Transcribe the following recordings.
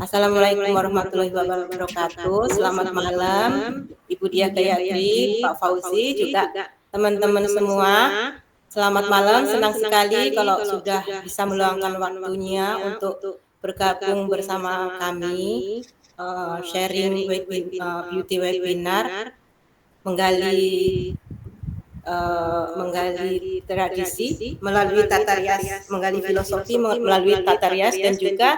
Assalamualaikum warahmatullahi wabarakatuh. Selamat malam, Ibu Diah Gayatri, Pak Fauzi, juga teman-teman semua. Selamat malam, senang sekali kalau sudah bisa meluangkan waktunya untuk bergabung bersama kami, sharing beauty webinar, menggali tradisi melalui tata rias, menggali filosofi melalui tata rias, dan juga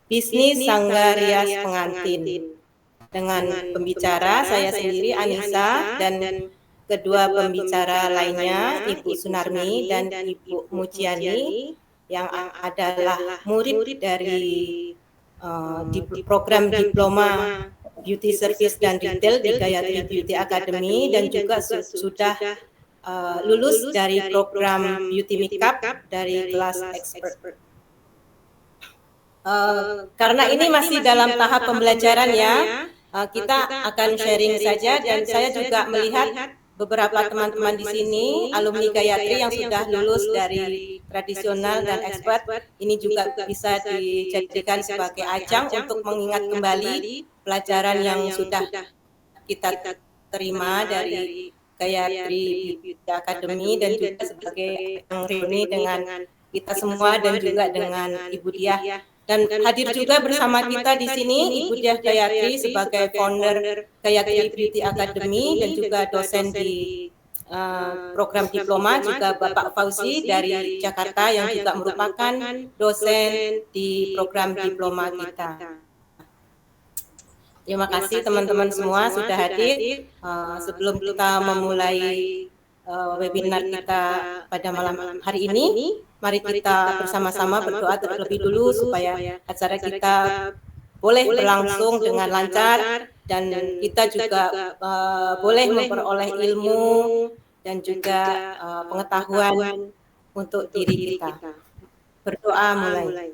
bisnis sanggar rias pengantin. Dengan pembicara saya sendiri Anissa, dan kedua pembicara lainnya Ibu Sunarmi dan Ibu Mujiani yang adalah murid dari program diploma Beauty Service dan Retail di Gayatri Beauty Academy, dan juga sudah lulus dari program Beauty Makeup dari kelas expert. Karena ini masih dalam tahap pembelajaran ya, kita akan sharing saja, dan saya juga melihat beberapa teman-teman di sini, alumni Gayatri yang sudah lulus dari tradisional dan expert, ini juga bisa dijadikan sebagai ajang untuk mengingat kembali pelajaran yang sudah kita terima dari Gayatri Beauty Academy, dan juga sebagai reuni dengan kita semua dan juga dengan Ibu Diah. Dan hadir juga bersama kita di sini Ibu Diah Gayatri sebagai founder Gayatri Beauty Academy dan juga dosen di program diploma, juga Bapak Fauzi dari Jakarta yang juga merupakan dosen di program diploma kita. Terima kasih teman-teman semua sudah hadir. Sebelum kita memulai webinar kita pada malam hari ini, mari kita bersama-sama berdoa terlebih dulu supaya acara kita boleh berlangsung dengan lancar, dan kita juga boleh memperoleh ilmu dan juga pengetahuan untuk diri kita. Berdoa mulai.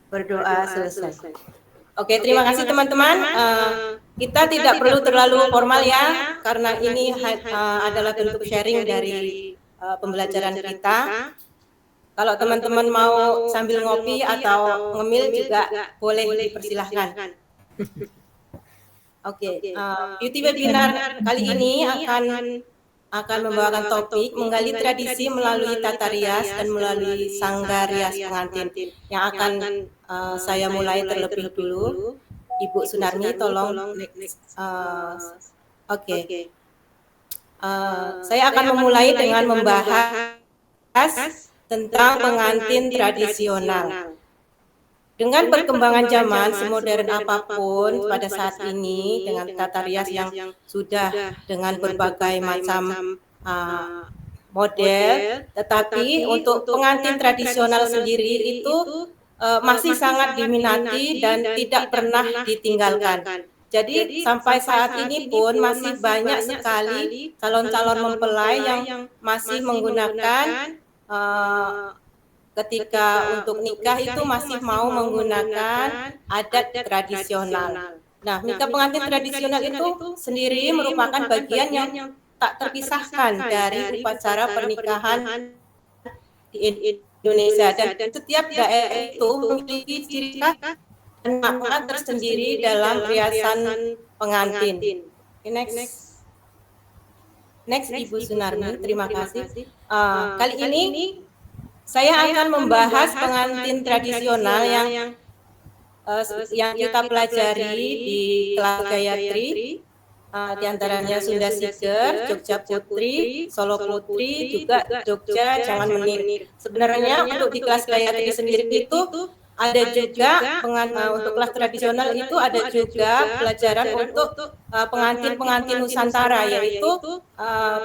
Berdoa selesai. Oke, terima kasih teman-teman. Kita tidak perlu terlalu formal ya, karena ini adalah bentuk sharing dari pembelajaran kita. Kalau teman-teman mau sambil ngopi atau ngemil juga boleh, dipersilahkan. Oke, beauty webinar kali ini akan membawakan topik menggali tradisi melalui tata rias dan melalui sanggar rias pengantin, yang akan saya mulai terlebih dulu. Ibu Sunarmi, tolong next. Oke. Saya akan memulai dengan membahas tentang pengantin tradisional. Dengan perkembangan zaman, semodern apapun pada saat ini, dengan tata rias yang sudah dengan berbagai macam model, tetapi untuk pengantin tradisional sendiri itu masih sangat diminati dan tidak pernah ditinggalkan. Jadi sampai saat ini pun masih banyak sekali calon-calon mempelai yang masih menggunakan ketika untuk nikah itu masih mau menggunakan adat tradisional. Nah, nikah pengantin tradisional itu sendiri merupakan bagian yang tak terpisahkan dari upacara pernikahan di Indonesia, dan setiap daerah itu memiliki ciri khas dan makna tersendiri dalam riasan pengantin. Next Ibu Sunarmi, terima kasih. Kali ini saya akan membahas pengantin tradisional yang kita pelajari di kelas Gayatri, di antaranya Sunda Siger, Jogja Putri, Solo Putri, juga Jogja Jangan Menir. Sebenarnya untuk di kelas Gayatri sendiri itu ada juga untuk kelas tradisional itu ada juga pelajaran untuk pengantin-pengantin Nusantara, yaitu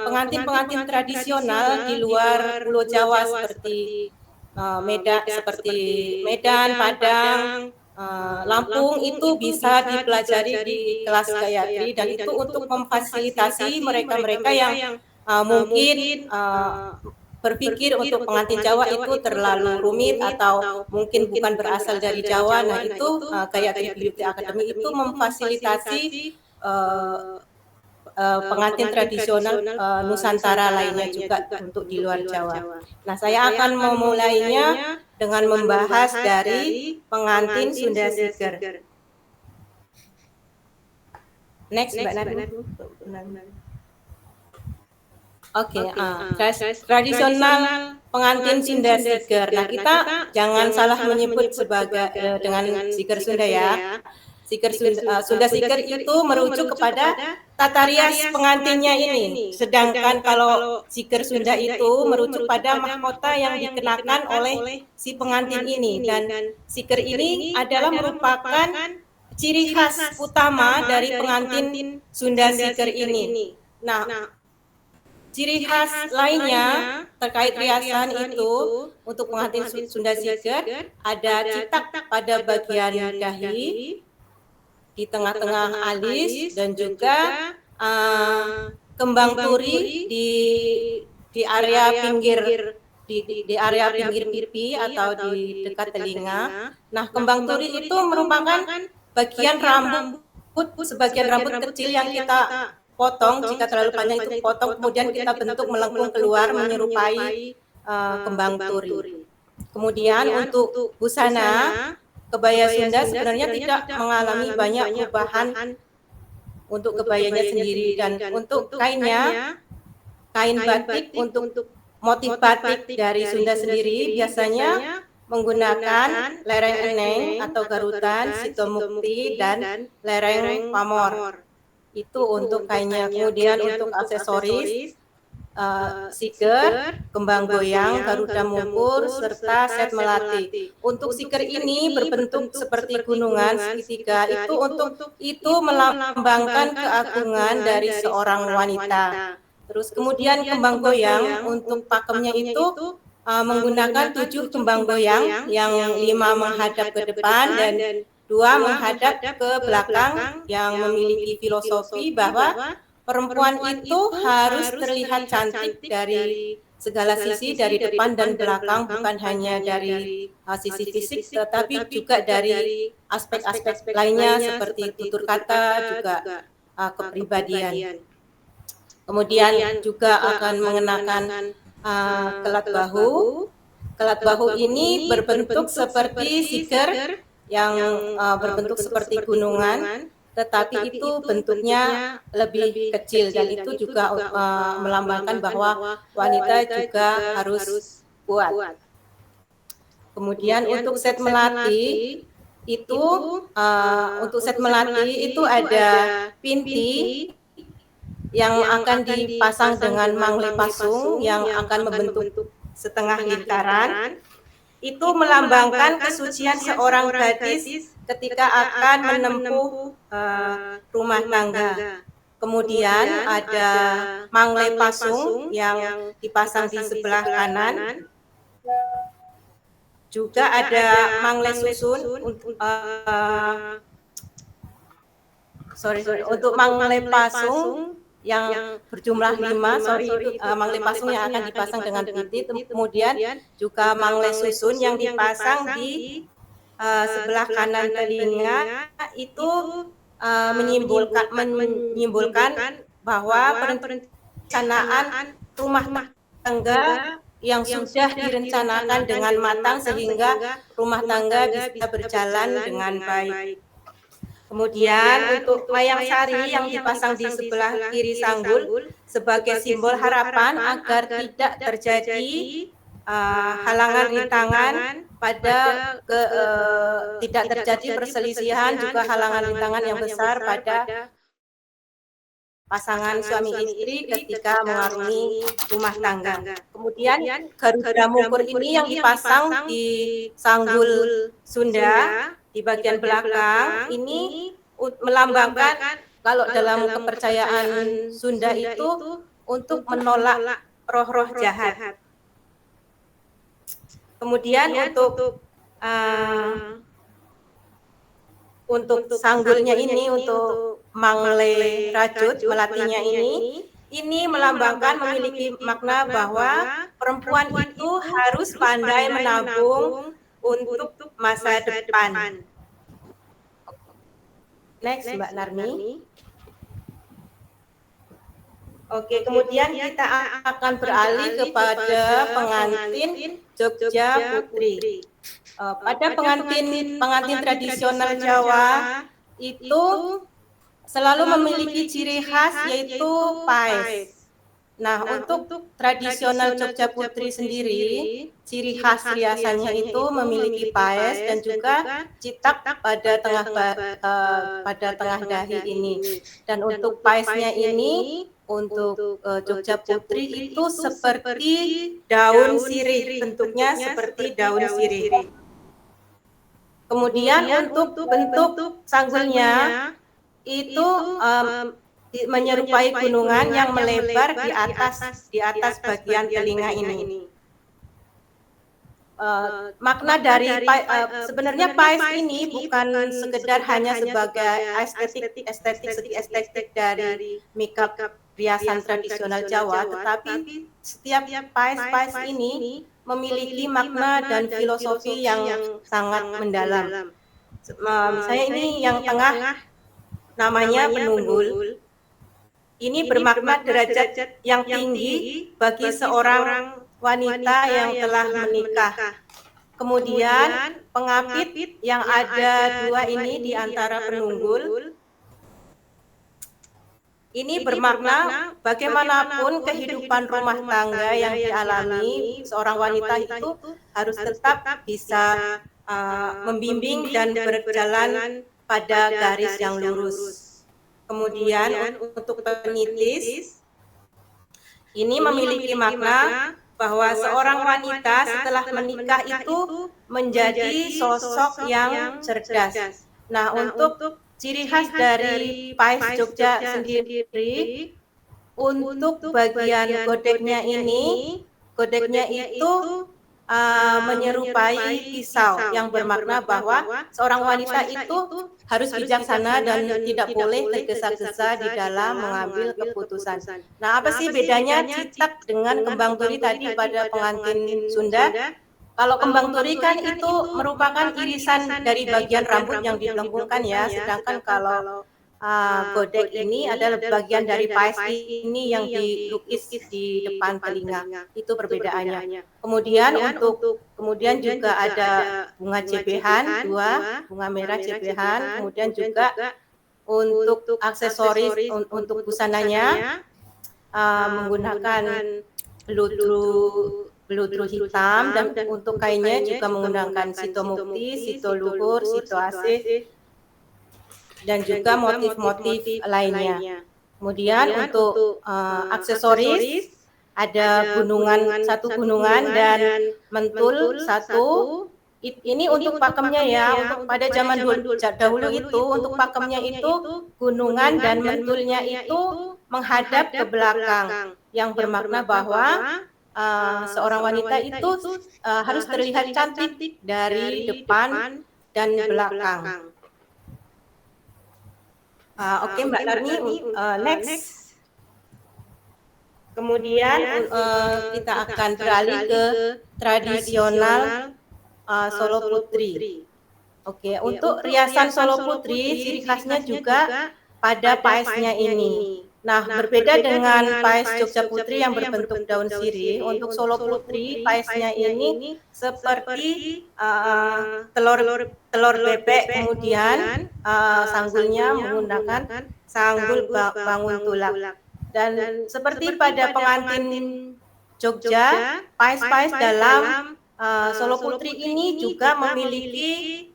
pengantin-pengantin tradisional di luar Pulau Jawa seperti Medan, Padang, Lampung, itu bisa dipelajari di kelas Gayatri, dan itu untuk memfasilitasi mereka-mereka yang mungkin berpikir untuk pengantin Jawa itu terlalu rumit atau mungkin bukan berasal dari Jawa. Nah, itu Gayatri Beauty Academy itu memfasilitasi pengantin tradisional Nusantara lainnya juga untuk di luar Jawa. Nah, saya akan memulainya dengan membahas dari pengantin Sunda Siger. Next, Mbak Narmi. Oke, tradisional pengantin Sunda Siger. Nah, kita jangan salah menyebut sebagai dengan Siger Sunda ya. Sunda Siger itu merujuk kepada tata rias pengantinnya ini. Sedangkan kalau Siger Sunda itu merujuk pada mahkota yang dikenakan oleh si pengantin ini. Dan Siger ini adalah merupakan ciri khas utama dari pengantin Sunda Siger ini. Nah, ciri khas lainnya terkait riasan itu untuk pengantin Sunda Siger ada citak pada bagian dahi, di tengah-tengah alis, dan juga kembang turi di area pinggir di area pinggir pipi atau di dekat telinga. Nah, kembang turi itu merupakan bagian rambut, sebagian rambut kecil yang kita potong. Jika terlalu panjang itu potong, kemudian kita bentuk melengkung keluar menyerupai kembang turi. Kemudian untuk busana, kebaya Sunda sebenarnya tidak mengalami banyak perubahan untuk kebayanya sendiri, dan untuk kainnya, kain batik untuk motif batik dari Sunda sendiri biasanya menggunakan lereng eneng atau garutan, sitomukti, dan lereng pamor. Itu untuk kainnya. Kemudian untuk aksesoris, Siger, kembang goyang, garuda mungkur, serta set melati. Untuk Siger ini berbentuk seperti gunungan segitiga. Itu melambangkan keagungan dari seorang wanita. Terus kemudian kembang goyang untuk pakemnya itu menggunakan 7 kembang goyang, yang 5 menghadap ke depan dan 2 menghadap ke belakang, yang memiliki filosofi bahwa perempuan itu harus terlihat cantik dari segala sisi, dari depan dan belakang, bukan hanya dari sisi fisik, tetapi juga dari aspek-aspek lainnya seperti tutur kata, juga kepribadian. Kemudian juga akan mengenakan kelat bahu. Kelat bahu ini berbentuk seperti Siger, yang berbentuk seperti gunungan, tetapi itu bentuknya lebih kecil, dan itu juga melambangkan bahwa wanita juga harus kuat. Kemudian untuk set melati itu ada pinti yang akan dipasang dengan mangle pasung yang akan membentuk setengah lingkaran. Itu melambangkan kesucian seorang gadis ketika akan menempuh rumah tangga. Kemudian ada mangle pasung yang dipasang di sebelah kanan. Juga ada mangle susun untuk mangle pasung yang berjumlah 5, itu mangle pasung yang akan dipasang dengan pinti. Kemudian juga mangle susun yang dipasang di sebelah kanan telinga, itu menyimbolkan bahwa perencanaan rumah tangga yang sudah direncanakan dengan matang sehingga rumah tangga bisa berjalan dengan baik. Kemudian untuk mayang sari yang dipasang di sebelah kiri sanggul sebagai simbol harapan agar tidak terjadi halangan rintangan tidak terjadi perselisihan, juga halangan rintangan yang besar pada pasangan suami istri ketika mengarungi rumah tangga. Kemudian garuda mungkur ini yang dipasang di sanggul Sunda di bagian belakang ini melambangkan, kalau dalam kepercayaan Sunda itu, untuk menolak roh-roh jahat. Kemudian untuk sanggulnya ini, untuk mangle rajut melatinya ini melambangkan, memiliki makna bahwa perempuan itu harus pandai menabung untuk masa depan. Next, Mbak Narmi. Oke, kemudian kita akan beralih kepada pengantin Jogja Putri. Pada pengantin tradisional Jawa itu selalu memiliki ciri khas yaitu paes. Nah, untuk tradisional Jogja Putri sendiri, ciri khas riasannya itu memiliki paes dan juga citak pada tengah dahi ini. Dan untuk paesnya ini untuk Jogja Putri itu seperti daun sirih, bentuknya seperti daun sirih. Kemudian untuk bentuk sanggulnya itu menyerupai gunungan yang melebar di atas bagian telinga ini. Makna dari sebenarnya paes ini bukan sekedar hanya sebagai segi estetik dari makeup riasan tradisional Jawa, tetapi setiap paes ini memiliki makna dan filosofi yang sangat mendalam. Misalnya ini yang tengah namanya penunggul. Ini bermakna derajat yang tinggi bagi seorang wanita yang telah menikah. Kemudian pengapit yang ada dua ini di antara penunggul. Ini bermakna bagaimanapun kehidupan rumah tangga yang dialami seorang wanita itu harus tetap bisa membimbing dan berjalan pada garis yang lurus. Kemudian untuk penitis, ini memiliki makna bahwa seorang wanita setelah menikah itu menjadi sosok yang cerdas. Nah, untuk ciri khas dari paes Jogja sendiri, untuk bagian godeknya itu menyerupai pisau yang bermakna bahwa seorang wanita itu harus bijaksana dan tidak boleh tergesa-gesa di dalam mengambil keputusan. Nah, apa sih bedanya citak dengan kembang turi tadi pada pengantin Sunda? Kalau kembang turi kan itu merupakan irisan dari bagian rambut yang dilengkungkan ya, sedangkan kalau godek ini adalah bagian dari paes ini yang dilukis di depan telinga. Itu perbedaannya. Kemudian juga ada bunga jebehan, bunga merah jebehan, kemudian juga untuk aksesoris untuk busananya menggunakan beludru hitam, dan untuk kainnya juga menggunakan sito mukti, sito luhur, sito asih, dan juga motif-motif lainnya. Kemudian untuk aksesoris ada satu gunungan dan mentul satu. Ini untuk pakemnya ya. Untuk pada zaman dahulu itu untuk pakemnya itu gunungan dan mentulnya itu menghadap ke belakang, yang bermakna bahwa seorang wanita itu harus terlihat cantik dari depan dan belakang. Oke, Mbak Larni, next. Kemudian kita akan beralih ke tradisional Solo Putri. Oke, untuk riasan Solo Putri, ciri khasnya juga pada paesnya ini. Nah, berbeda dengan paes Jogja Putri yang berbentuk daun sirih, untuk Solo Putri paesnya ini seperti telur bebek, kemudian sanggulnya menggunakan sanggul bangun tulak. Dan seperti pada pengantin Jogja, paes-paes dalam Solo Putri ini juga memiliki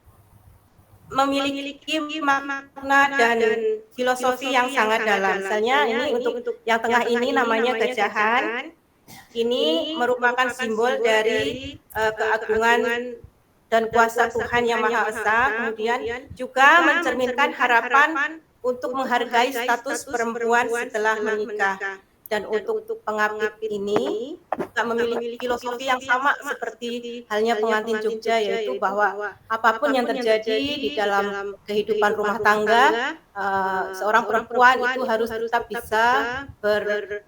makna dan filosofi yang sangat dalam. Misalnya ini untuk yang tengah ini namanya gajahan. Ini merupakan simbol dari keagungan dan kuasa Tuhan Yang Maha Esa. Kemudian juga mencerminkan harapan untuk menghargai status perempuan setelah menikah. Dan untuk pengapit ini juga memiliki filosofi yang sama seperti halnya pengantin Jogja, yaitu bahwa apapun yang terjadi di dalam kehidupan rumah tangga, seorang perempuan itu harus tetap bisa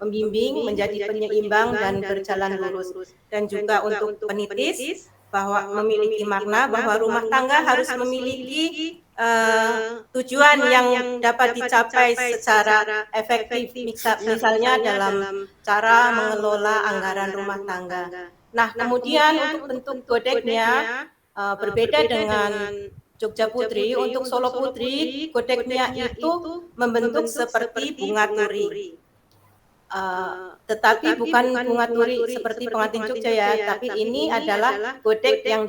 membimbing, menjadi penyeimbang dan berjalan lurus. Dan juga untuk penitis, bahwa memiliki makna bahwa rumah tangga harus memiliki tujuan yang dapat dicapai secara efektif, misalnya dalam cara mengelola anggaran rumah tangga. Nah, kemudian untuk bentuk godeknya berbeda dengan Jogja Putri. Untuk Solo Putri, godeknya itu membentuk seperti bunga turi. Tetapi bukan bunga turi seperti pengantin Jogja ya, tapi ini adalah godek yang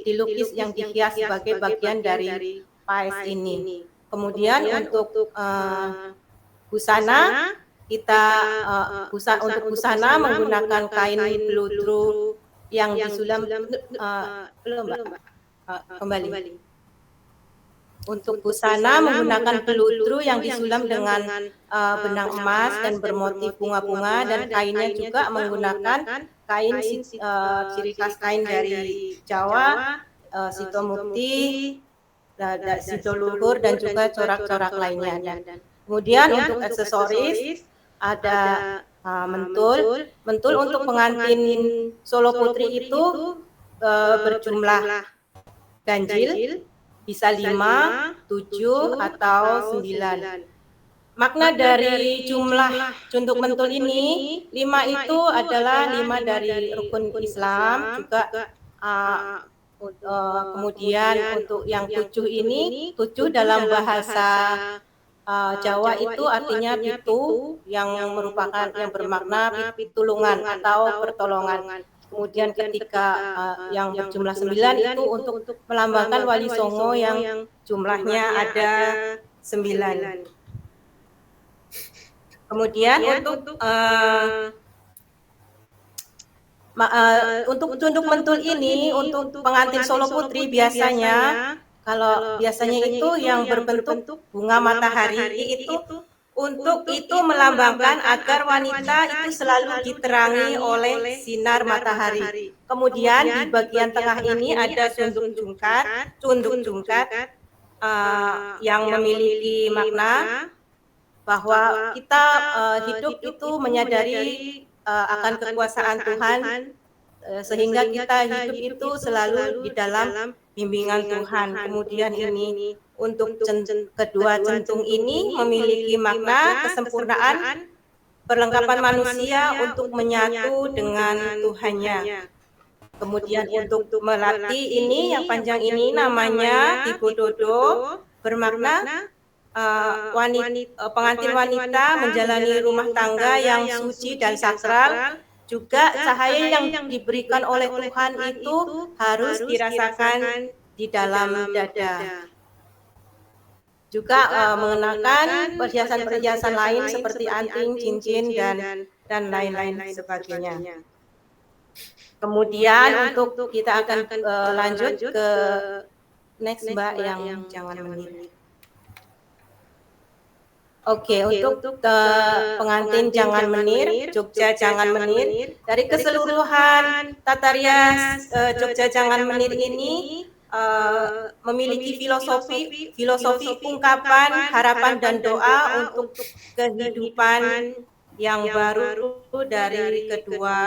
dilukis, yang dihias sebagai bagian dari paes ini. Kemudian untuk busana, kita untuk busana menggunakan kain beludru yang disulam, belum Mbak, kembali. Untuk busana menggunakan beludru yang disulam dengan benang emas dan bermotif bunga-bunga, dan kainnya juga menggunakan kain ciri khas kain dari Jawa, sitomukti, sito luhur, dan juga corak-corak lainnya. Kemudian untuk aksesoris ada mentul. Mentul untuk pengantin Solo Putri itu berjumlah ganjil, bisa 5, 7, atau 9. Makna dari jumlah untuk mentul ini, 5 itu adalah 5 dari rukun Islam, juga kemudian untuk yang 7 ini, 7 dalam bahasa Jawa itu artinya pitu, yang bermakna pitulungan atau pertolongan. Kemudian ketika yang berjumlah 9 itu untuk melambangkan Wali Songo yang jumlahnya ada 9. Kemudian untuk tunduk mentul ini, untuk pengantin Solo Putri biasanya, kalau biasanya itu yang berbentuk bunga matahari, itu untuk itu melambangkan agar wanita itu selalu diterangi oleh sinar matahari. Kemudian di bagian tengah ini ada tunduk jungkat yang memiliki makna bahwa kita hidup itu menyadari akan kekuasaan Tuhan, sehingga kita hidup itu selalu di dalam bimbingan Tuhan. Kemudian ini untuk kedua centung ini memiliki makna kesempurnaan, perlengkapan manusia untuk menyatu dengan Tuhannya. Kemudian untuk melati ini yang panjang ini namanya Tibododo, bermakna pengantin wanita menjalani rumah tangga yang suci dan sakral. Juga cahaya yang diberikan oleh Tuhan itu harus dirasakan di dalam dada. Juga mengenakan perhiasan-perhiasan lain seperti anting, cincin, dan lain-lain sebagainya. Kemudian untuk kita akan lanjut ke next Mbak yang jangan menir. Oke, untuk pengantin jangan menir, Jogja jangan menir, dari keseluruhan tata rias Jogja jangan menir ini memiliki filosofi ungkapan, harapan, dan doa untuk kehidupan yang baru dari kedua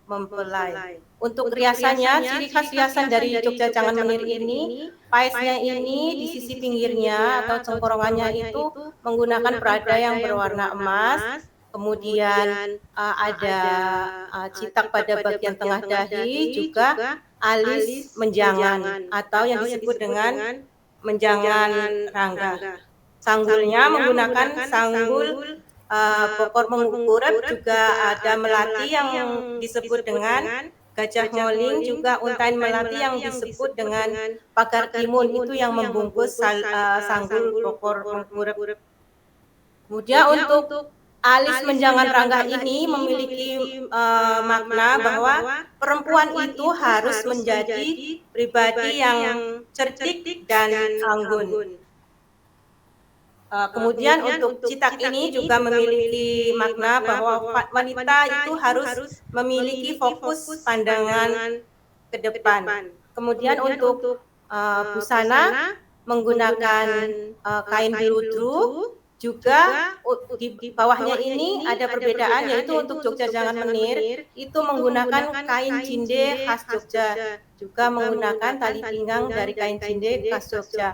mempelai. Untuk riasannya, ciri khas riasan dari Jogja jangan menir ini, paesnya ini di sisi pinggirnya atau cengkorongannya itu menggunakan perada yang berwarna emas. Kemudian ada citak pada bagian tengah dahi, juga alis menjangan atau yang disebut dengan menjangan rangga. Sanggulnya menggunakan sanggul pokor mengukurep, juga ada melati yang disebut dengan gajah ngoling, juga untain melati yang disebut dengan pagar timun, itu yang membungkus sanggul pokor mengukurep. Kemudian untuk alis menjangan rangga ini memiliki makna bahwa perempuan itu harus menjadi pribadi yang cerdik dan anggun. Kemudian untuk citak ini juga memiliki makna bahwa wanita itu harus memiliki fokus pandangan ke depan. Kemudian untuk busana menggunakan kain beludru, juga di bawahnya ini ada perbedaan, yaitu untuk Jogja jangan menir itu menggunakan kain cinde khas Jogja, juga menggunakan tali pinggang dari kain cinde khas Jogja.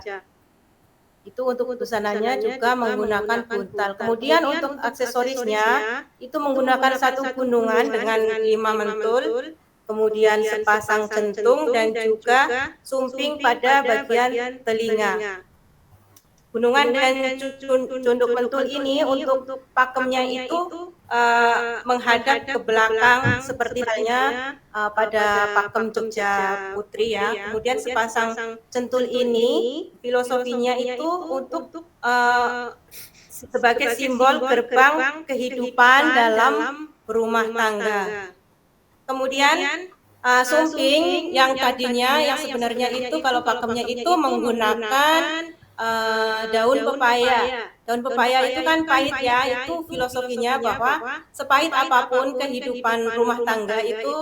Itu untuk busananya juga menggunakan buntal. Kemudian untuk aksesorisnya itu menggunakan satu gunungan dengan 5 mentul, kemudian sepasang centung dan juga sumping pada bagian telinga. Gunungan dan cunduk mentul ini untuk pakemnya itu menghadap ke belakang seperti halnya pada pakem Jogja Putri ya. Kemudian sepasang centul ini filosofinya itu untuk sebagai simbol gerbang kehidupan dalam rumah tangga. Kemudian sumping yang tadinya yang sebenarnya itu kalau pakemnya itu menggunakan daun pepaya. Daun pepaya itu kan pahit ya, itu filosofinya bahwa sepahit apapun kehidupan rumah tangga itu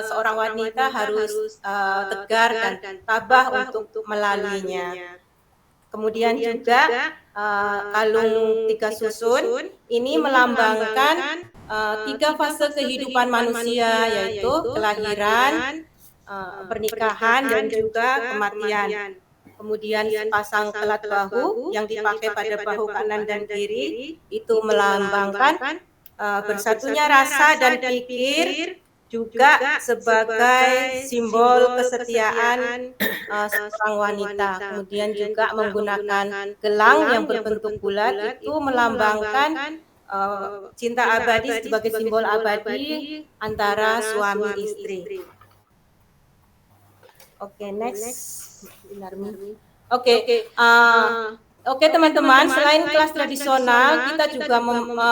seorang wanita harus tegar dan tabah untuk melaluinya. Kemudian juga kalung 3 susun ini melambangkan 3 fase kehidupan manusia, yaitu kelahiran, pernikahan dan juga kematian. Kemudian sepasang kelat bahu yang dipakai pada bahu kanan dan kiri itu melambangkan bersatunya rasa dan pikir, juga sebagai simbol kesetiaan seorang wanita. Kemudian juga menggunakan gelang yang berbentuk bulat itu melambangkan cinta abadi sebagai simbol abadi antara suami istri. Oke, next. Oke, teman-teman, selain kelas tradisional, kita juga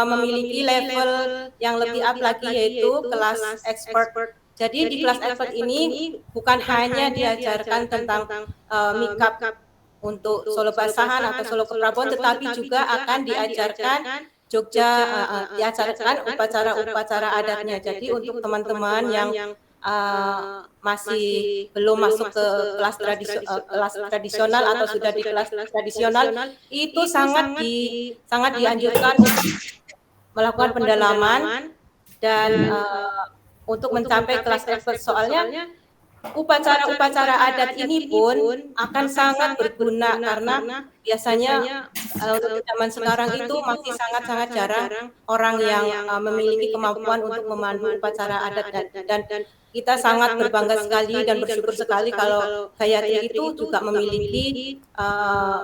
memiliki level yang lebih up lagi, yaitu kelas expert. Jadi di kelas expert ini bukan hanya diajarkan tentang make-up untuk solo basahan atau solo keprabon, tetapi juga akan diajarkan diajarkan upacara-upacara adatnya. Jadi untuk teman-teman yang masih belum masuk ke kelas tradisional atau sudah di kelas tradisional, itu sangat dianjurkan melakukan pendalaman dan untuk mencapai kelas expert, soalnya upacara-upacara adat ini pun akan sangat berguna karena biasanya untuk zaman sekarang itu masih sangat-sangat jarang orang yang memiliki kemampuan untuk memandu upacara adat dan kita sangat berbangga sekali dan bersyukur sekali kalau Gayatri itu juga memiliki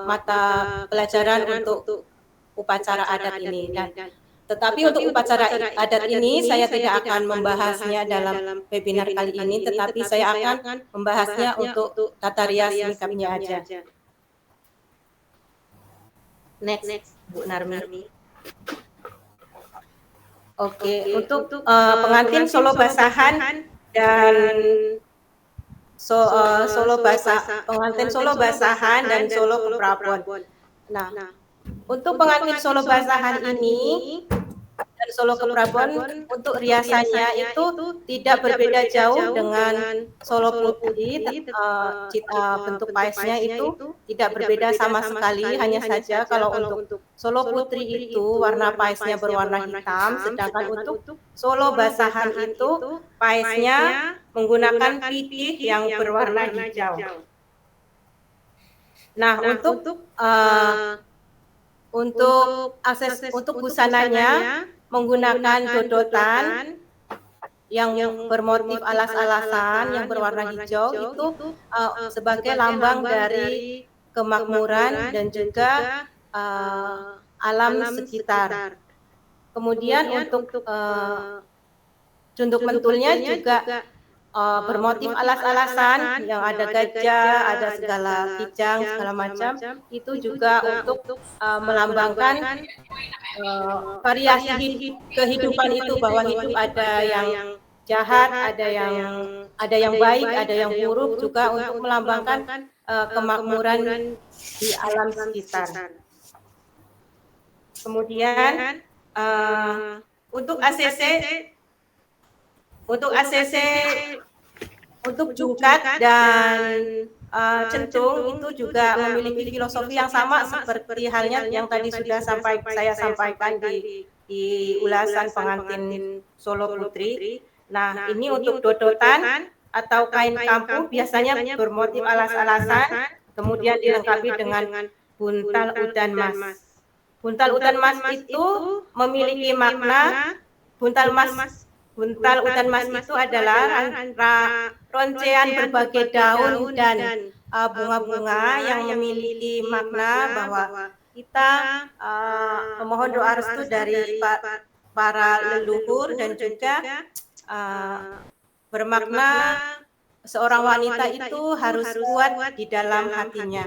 mata pelajaran untuk upacara adat ini. Tetapi untuk upacara adat ini saya tidak akan membahasnya dalam webinar kali ini, tetapi saya akan membahasnya untuk tata rias nikahnya aja. Next, Bu Narmi. Oke, untuk pengantin solo basahan dan pengantin solo basahan dan solo keprabon. Nah, untuk pengantin solo basahan ini dan solo keprabon, untuk riasannya itu tidak berbeda jauh dengan solo putri. Bentuk paesnya itu tidak berbeda sama sekali, hanya saja kalau untuk solo putri itu warna paesnya berwarna hitam, sedangkan untuk solo basahan itu paesnya menggunakan putih yang berwarna hijau. Nah, untuk busananya menggunakan dodotan yang bermotif alas-alasan yang berwarna hijau itu sebagai lambang dari kemakmuran dan juga alam sekitar. Kemudian untuk cunduk mentulnya juga bermotif alas-alasan yang ada gajah, ada segala kijang, segala macam. Itu juga untuk melambangkan variasi kehidupan itu, bahwa hidup ada yang jahat, ada yang baik, ada yang buruk, juga untuk melambangkan kemakmuran di alam sekitar. Kemudian untuk untuk jukat dan centung itu juga memiliki filosofi yang sama seperti halnya yang tadi sudah saya sampaikan di ulasan pengantin solo putri. Nah, ini untuk dodotan atau kain kampu biasanya bermotif alas-alasan kemudian dilengkapi dengan buntal udan mas. Buntal udan mas itu memiliki makna buntal udan mas itu adalah roncean berbagai daun dan bunga-bunga yang memiliki makna bahwa kita memohon doa restu dari para leluhur dan juga bermakna seorang wanita itu harus kuat di dalam hatinya.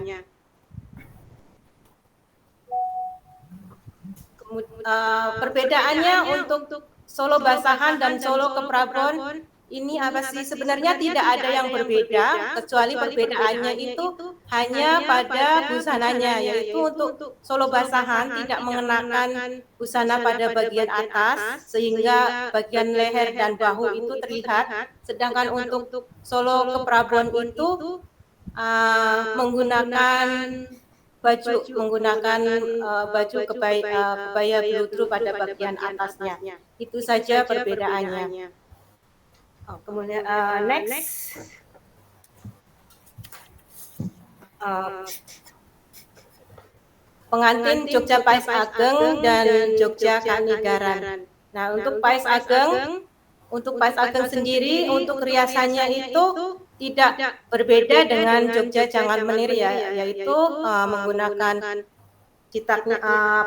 Perbedaannya untuk Solo Basahan dan Solo Keprabon ini apa sih? Sebenarnya tidak ada yang berbeda, kecuali perbedaannya itu hanya pada busananya, yaitu untuk Solo Basahan tidak mengenakan busana pada bagian atas, sehingga bagian leher dan bahu itu terlihat, sedangkan untuk Solo Keprabon itu menggunakan baju kebaya bludru pada bagian atasnya. Itu saja perbedaannya. Kemudian next, pengantin Jogja Pais Ageng dan Jogja Kanigaran. Nah, untuk Pais Ageng sendiri untuk riasannya itu tidak berbeda dengan Jogja Jangan Menir ya, yaitu menggunakan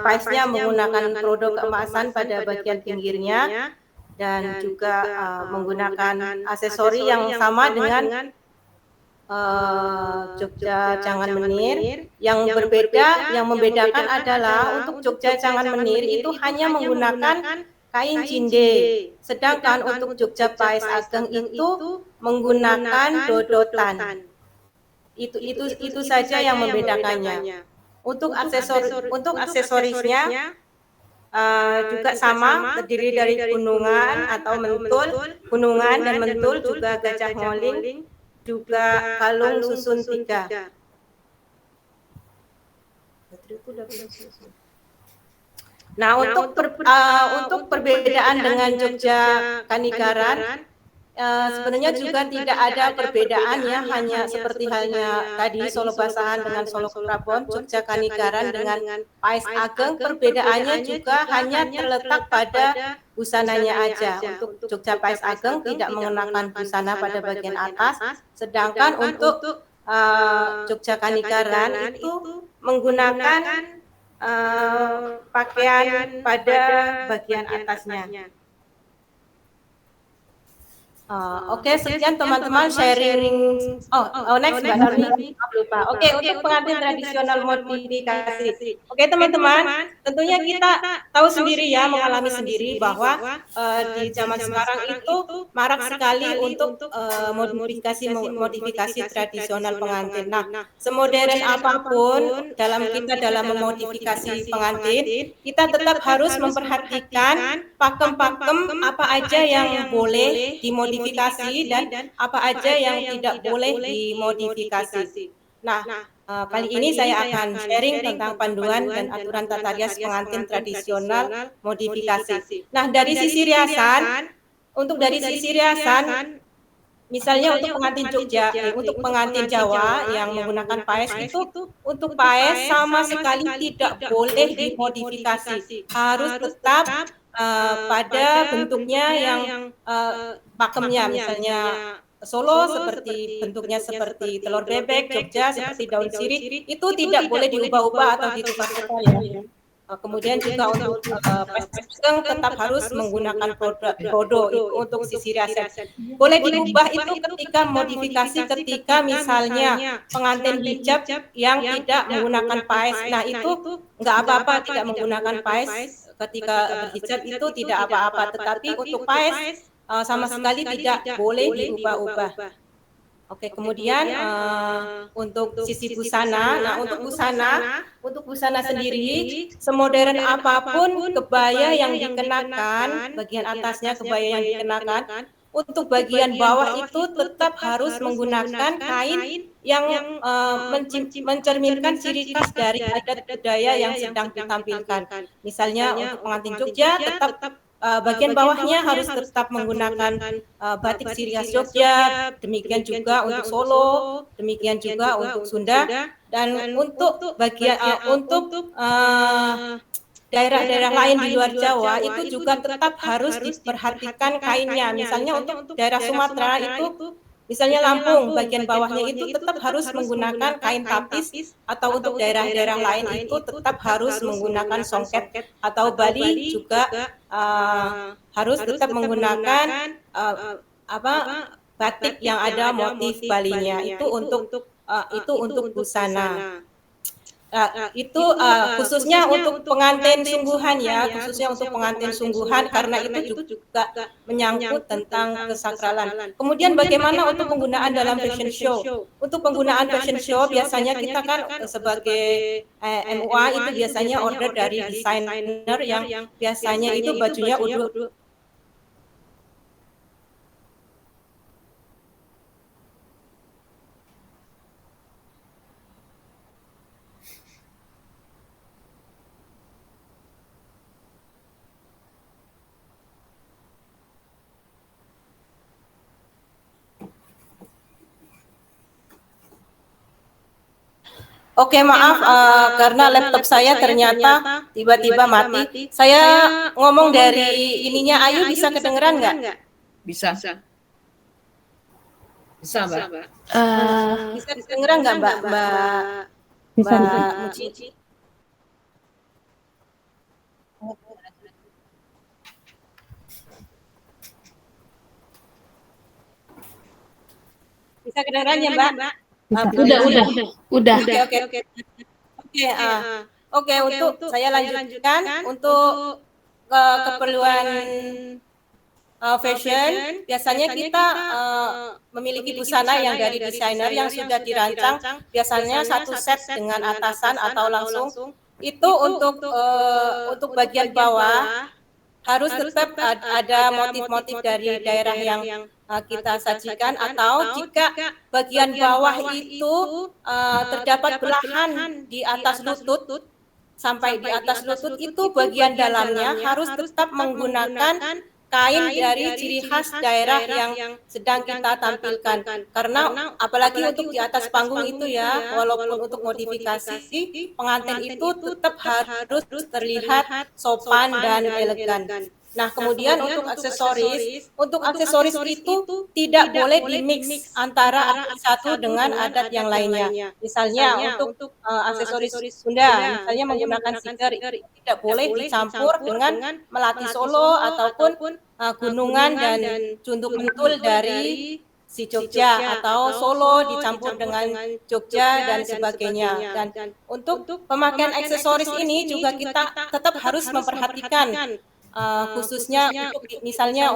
paisnya menggunakan produk keemasan pada bagian pinggirnya dan juga menggunakan aksesori yang sama dengan Jogja Jangan Menir. Yang membedakan adalah untuk Jogja Jangan Menir itu hanya menggunakan kain cinde, sedangkan untuk Jogja Pais Ageng itu menggunakan dodotan. Itu saja yang membedakannya. Untuk aksesorisnya juga sama, terdiri dari gunungan dan mentul, juga gajah ngoling, juga kalung susun 3. Nah, untuk perbedaan dengan Jogja Kanigaran, sebenarnya juga tidak ada perbedaan ya, hanya seperti halnya tadi Solo Basahan dengan Solo Keprabon, Jogja Kanigaran dengan Pais Ageng, perbedaannya juga hanya terletak pada busananya aja. Untuk Jogja Pais Ageng tidak mengenakan busana pada bagian atas, sedangkan untuk Jogja Kanigaran itu menggunakan pakaian pada bagian atasnya. Oke, sekian teman-teman sharing. Next Mbak Normi, lupa. Oke, untuk pengantin tradisional modifikasi. Oke, teman-teman, tentunya kita tahu sendiri ya, mengalami sendiri bahwa di zaman sekarang itu marak sekali untuk modifikasi tradisional pengantin. Nah, semodern apapun dalam memodifikasi pengantin, kita tetap harus memperhatikan pakem-pakem apa aja yang boleh dimodifikasi dan apa aja yang tidak boleh dimodifikasi. Nah, kali ini saya akan sharing tentang panduan dan aturan tata rias pengantin tradisional modifikasi. Nah, dari sisi riasan, misalnya untuk pengantin Jogja, untuk pengantin Jawa yang menggunakan paes itu, untuk paes sama sekali tidak boleh dimodifikasi, harus tetap pada bentuknya yang pakemnya, misalnya Solo bentuknya seperti telur bebek, Jogja seperti daun sirih, itu tidak boleh diubah-ubah atau ditukar-tukar ya. Kemudian juga untuk Pais Ageng tetap harus menggunakan prodo itu untuk sisi riasan. Boleh diubah itu ketika misalnya pengantin hijab yang tidak menggunakan paes. Nah, itu nggak apa-apa tidak menggunakan paes ketika berhijab, itu tidak apa-apa. Tetapi untuk paes sama sekali tidak boleh diubah-ubah. Oke, kemudian untuk sisi busana, untuk busana sendiri, semodern apapun kebaya yang dikenakan, bagian atasnya kebaya yang dikenakan, untuk bagian bawah itu tetap harus menggunakan kain yang mencerminkan ciri khas dari adat budaya yang sedang ditampilkan. Misalnya untuk pengantin Jogja tetap bagian bawahnya harus tetap menggunakan batik ciri khas Jogja, demikian juga untuk Solo, demikian juga untuk Sunda, dan untuk bagian untuk daerah-daerah lain di luar Jawa itu juga tetap harus diperhatikan kainnya. Misalnya untuk daerah Sumatera itu, misalnya Lampung, bagian bawahnya itu tetap harus menggunakan kain tapis, atau untuk daerah-daerah lain itu tetap harus menggunakan songket, atau Bali juga harus tetap menggunakan batik yang ada motif Balinya. Itu untuk busana. Itu khususnya untuk pengantin sungguhan ya, khususnya untuk pengantin sungguhan, karena itu juga menyangkut tentang kesakralan. Kemudian bagaimana untuk penggunaan dalam fashion show? Untuk penggunaan fashion show biasanya kita kan sebagai MUA itu biasanya order dari desainer yang biasanya itu bajunya udah Oke, maaf karena laptop saya ternyata tiba-tiba mati. Saya ngomong dari ininya Ayu bisa kedengeran nggak? Bisa. Bisa, Mbak. Bisa kedengeran nggak Mbak Muci? Bisa kedengeran ya, Mbak? Udah. Oke, untuk saya lanjutkan untuk keperluan fashion, biasanya kita memiliki busana yang dari desainer yang sudah dirancang, biasanya satu set dengan atasan atau langsung. Itu untuk bagian bawah harus tetap ada motif-motif dari daerah yang kita sajikan, atau jika bagian bawah itu terdapat belahan di atas lutut sampai di atas lutut, itu bagian dalamnya harus tetap menggunakan kain dari ciri khas daerah yang sedang kita tampilkan, karena apalagi untuk di atas panggung itu ya, walaupun untuk modifikasi, pengantin itu tetap harus terlihat sopan dan elegan. Nah, kemudian untuk aksesoris itu tidak boleh dimix antara adat satu dengan adat yang lainnya. Misalnya untuk aksesoris Sunda, misalnya menggunakan sigar, tidak boleh dicampur dengan melati Solo ataupun gunungan dan cunduk kentul dari si Jogja, atau Solo dicampur dengan Jogja dan sebagainya. Dan untuk pemakaian aksesoris ini juga kita tetap harus memperhatikan, khususnya untuk misalnya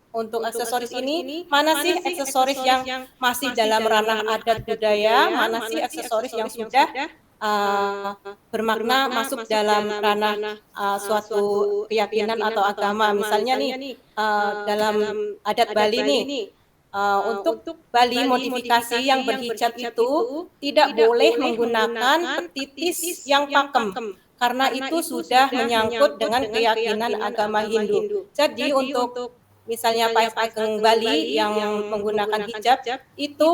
untuk aksesoris ini, mana sih aksesoris yang masih dalam ranah adat budaya, mana sih aksesoris yang sudah bermakna masuk dalam ranah suatu keyakinan atau agama. Misalnya nih dalam adat Bali nih, untuk Bali modifikasi yang berhijab itu tidak boleh menggunakan petitis yang pakem, karena itu sudah menyangkut dengan keyakinan agama Hindu. Jadi untuk misalnya Pais Ageng Bali yang menggunakan hijab itu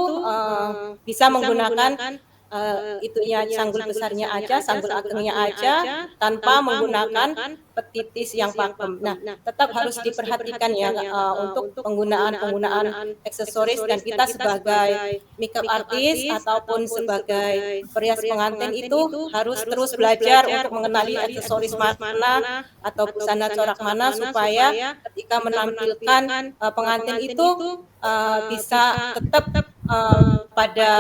bisa menggunakan itunya sanggul besarnya aja, sanggul agengnya aja, tanpa menggunakan petitis yang pakem. Nah, tetap harus diperhatikan ya untuk penggunaan aksesoris, dan kita sebagai makeup artist ataupun sebagai perias pengantin itu harus terus belajar untuk mengenali aksesoris mana atau busana corak mana, supaya ketika menampilkan pengantin itu bisa tetap pada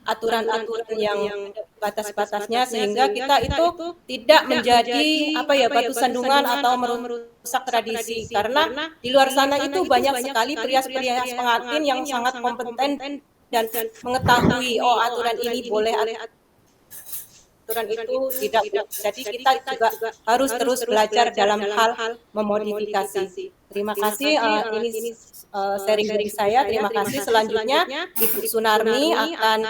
aturan-aturan yang batas-batasnya, sehingga kita itu tidak menjadi batu sandungan atau merusak tradisi, karena di luar sana itu banyak sekali perias-perias pengantin yang sangat kompeten dan mengetahui aturan ini boleh, aturan itu tidak. Jadi kita juga harus terus belajar dalam hal memodifikasi. Terima kasih, ini sharing dari saya. Terima kasih. Selanjutnya Ibu Sunarmi akan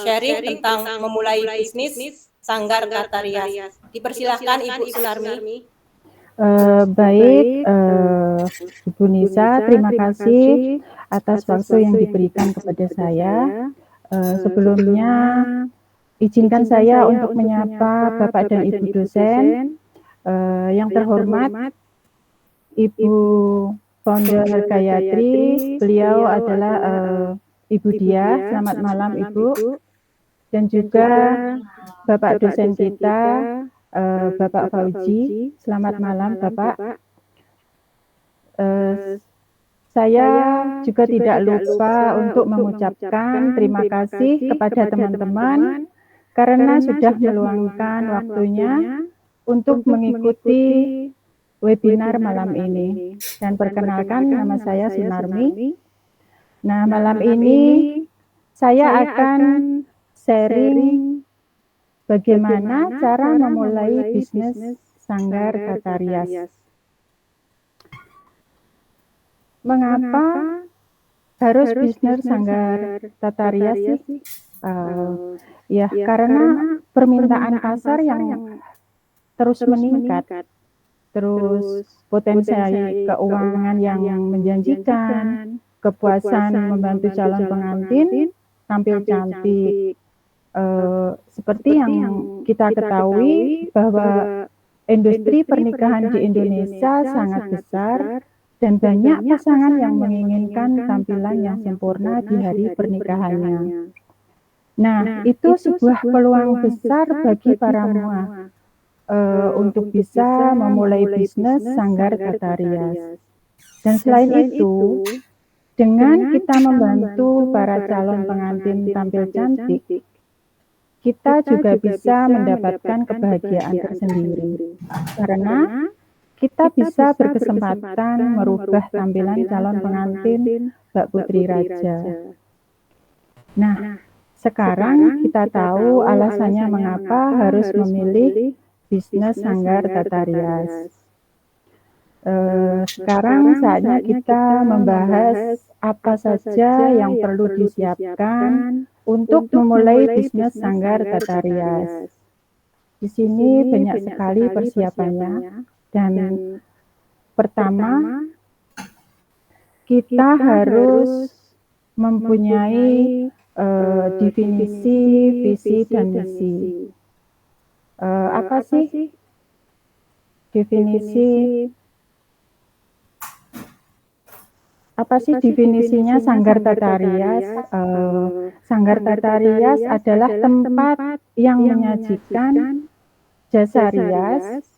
sharing tentang memulai bisnis Sanggar Kata Rias. Dipersilahkan Ibu Sunarmi. Baik, Ibu Nisa, terima kasih atas waktu yang diberikan kepada saya. Sebelumnya izinkan saya untuk menyapa Bapak dan Ibu dosen, yang terhormat Ibu Founder Gayatri, beliau adalah Ibu Diah, selamat malam Ibu, dan juga Bapak dosen kita, Bapak Fauji, selamat malam Bapak. Saya juga tidak lupa untuk mengucapkan terima kasih kepada teman-teman karena sudah meluangkan waktunya untuk mengikuti webinar malam ini. Dan perkenalkan, nama saya Sunarmi. Nah, malam ini saya akan sharing bagaimana cara memulai bisnis sanggar tata rias. Mengapa harus bisnis sanggar tata rias sih? Ya, karena permintaan pasar yang terus meningkat, terus potensi keuangan yang menjanjikan, kepuasan membantu calon pengantin tampil cantik. Seperti yang kita ketahui bahwa industri pernikahan di Indonesia sangat besar dan banyak pasangan yang menginginkan tampilan yang sempurna di hari pernikahannya. Nah, itu sebuah peluang besar bagi para mua untuk bisa memulai bisnis sanggar tata rias. Dan selain itu, dengan kita membantu para calon pengantin tampil cantik, kita juga bisa mendapatkan kebahagiaan tersendiri. Karena kita bisa berkesempatan merubah tampilan calon pengantin Mbak Putri Raja. Nah, sekarang kita tahu alasannya mengapa harus memilih bisnis sanggar tata rias. Sekarang saatnya kita membahas apa saja yang perlu disiapkan untuk memulai bisnis sanggar tata rias. Di sini banyak sekali persiapannya. Dan pertama, kita harus mempunyai definisi, visi, dan misi. Apa sih definisi? Apa sih definisinya sanggar tata rias? Sanggar tata rias adalah tempat yang menyajikan jasa rias,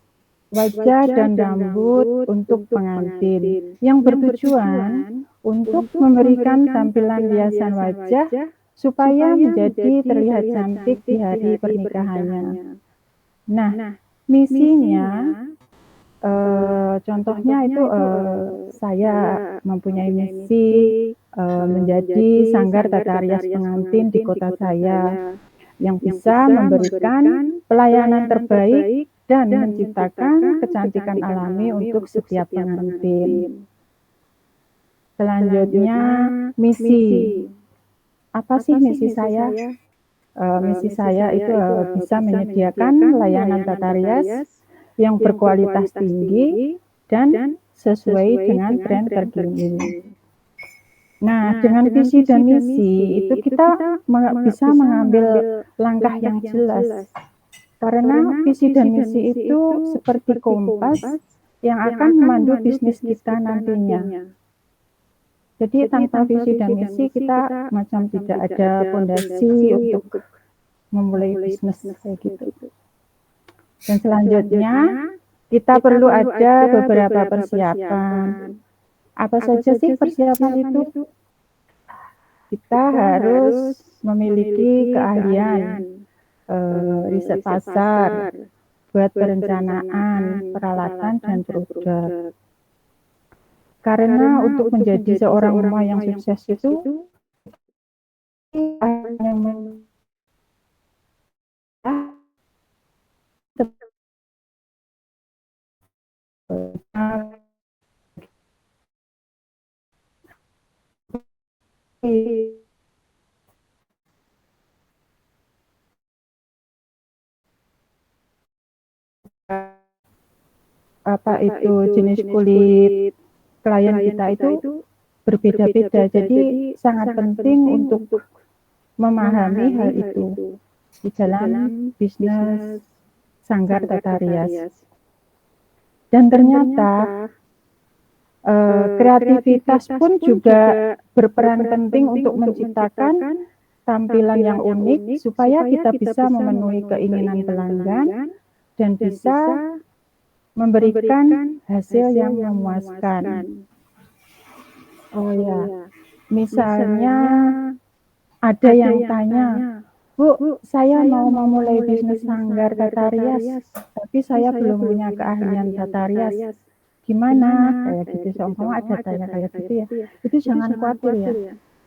wajah dan rambut untuk pengantin yang bertujuan untuk memberikan tampilan hiasan wajah supaya menjadi terlihat cantik di hari pernikahannya. Nah, misinya contohnya itu saya mempunyai misi menjadi sanggar tata rias pengantin di kota saya yang bisa memberikan pelayanan terbaik dan menciptakan kecantikan alami untuk setiap pengantin. Selanjutnya, misi. Apa sih misi saya? Misi saya itu bisa menyediakan layanan tata rias yang berkualitas tinggi dan sesuai dengan tren terkini. Nah, dengan visi dan misi itu kita bisa mengambil langkah yang jelas. Karena visi dan misi itu seperti kompas yang akan memandu bisnis kita nantinya. Jadi tanpa visi dan misi kita macam tidak ada fondasi untuk memulai bisnis kayak gitu. Dan selanjutnya kita perlu ada beberapa persiapan. Apa saja sih persiapan itu? Kita harus memiliki keahlian riset pasar, buat perencanaan, peralatan, dan produk. Karena untuk menjadi seorang emak yang sukses itu hanya apa itu jenis kulit klien kita itu berbeda-beda. Jadi sangat penting untuk memahami hal itu di dalam bisnis sanggar tata rias. Dan ternyata kreativitas pun juga berperan penting untuk menciptakan tampilan yang unik supaya kita bisa memenuhi keinginan pelanggan dan bisa memberikan hasil yang memuaskan. Oh ya, misalnya ada yang tanya, Bu, saya mau memulai bisnis sanggar tata rias, tapi saya belum punya keahlian tata rias. Gimana? Kayak gitu, seumpama ada tanya kayak gitu ya. Itu jangan khawatir ya.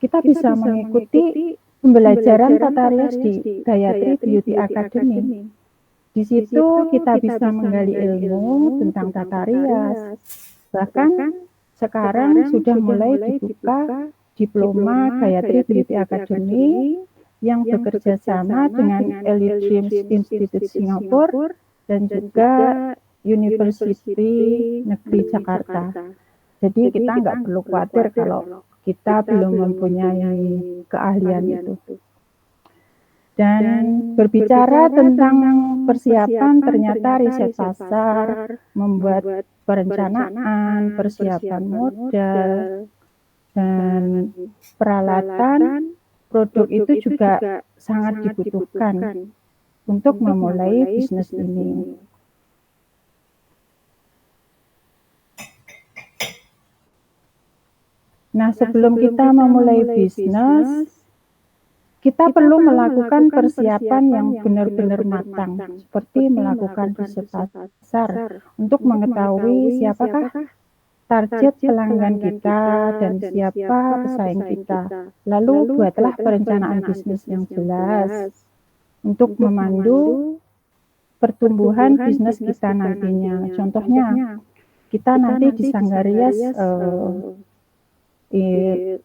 Kita bisa mengikuti pembelajaran tata rias di Gayatri Beauty Academy. Di situ kita bisa menggali ilmu tentang tata rias. Bahkan sekarang sudah mulai dibuka diploma Gayatri Beauty Academy yang bekerja sama dengan Elite Dreams Institute Singapura dan juga University Negeri Jakarta. Jadi kita nggak perlu khawatir kalau kita belum mempunyai keahlian itu. Dan berbicara tentang persiapan, ternyata riset pasar, membuat perencanaan, persiapan modal, dan peralatan produk itu juga sangat dibutuhkan untuk memulai bisnis ini. Nah, sebelum kita memulai bisnis, kita perlu melakukan persiapan yang benar-benar matang, seperti melakukan riset pasar untuk mengetahui siapakah target pelanggan kita dan siapa pesaing kita. Lalu buatlah perencanaan bisnis yang jelas untuk memandu pertumbuhan bisnis kita nantinya. Contohnya, kita nanti di Sanggar Rias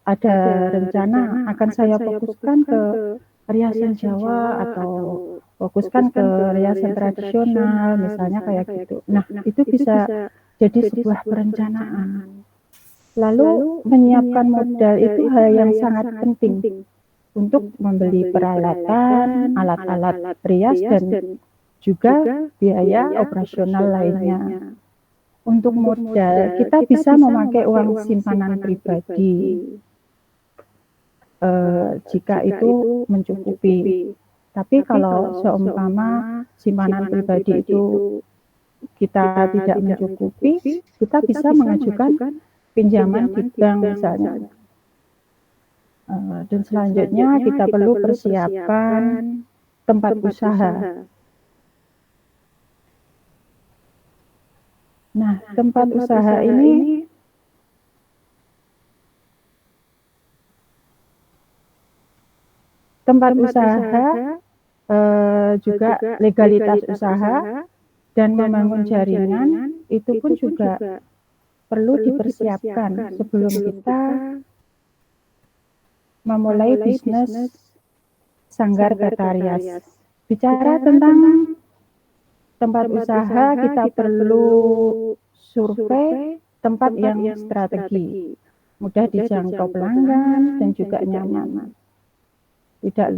ada rencana akan saya fokuskan ke riasan Jawa atau fokuskan ke riasan tradisional, misalnya kayak gitu. Nah, itu bisa jadi sebuah perencanaan. Lalu menyiapkan modal itu hal yang sangat penting untuk membeli peralatan, alat-alat rias dan juga biaya operasional lainnya. Untuk modal, kita bisa memakai uang simpanan pribadi jika itu mencukupi. Tapi kalau seumpama simpanan pribadi itu kita tidak mencukupi, kita bisa mengajukan pinjaman di bank misalnya. Dan selanjutnya kita perlu persiapan tempat usaha. Nah, tempat usaha ini juga legalitas usaha dan membangun jaringan itu pun juga perlu dipersiapkan sebelum kita memulai bisnis sanggar tata rias. Bicara tentang tempat usaha, kita perlu survei tempat yang strategi, mudah dijangkau pelanggan dan juga nyaman. Tidak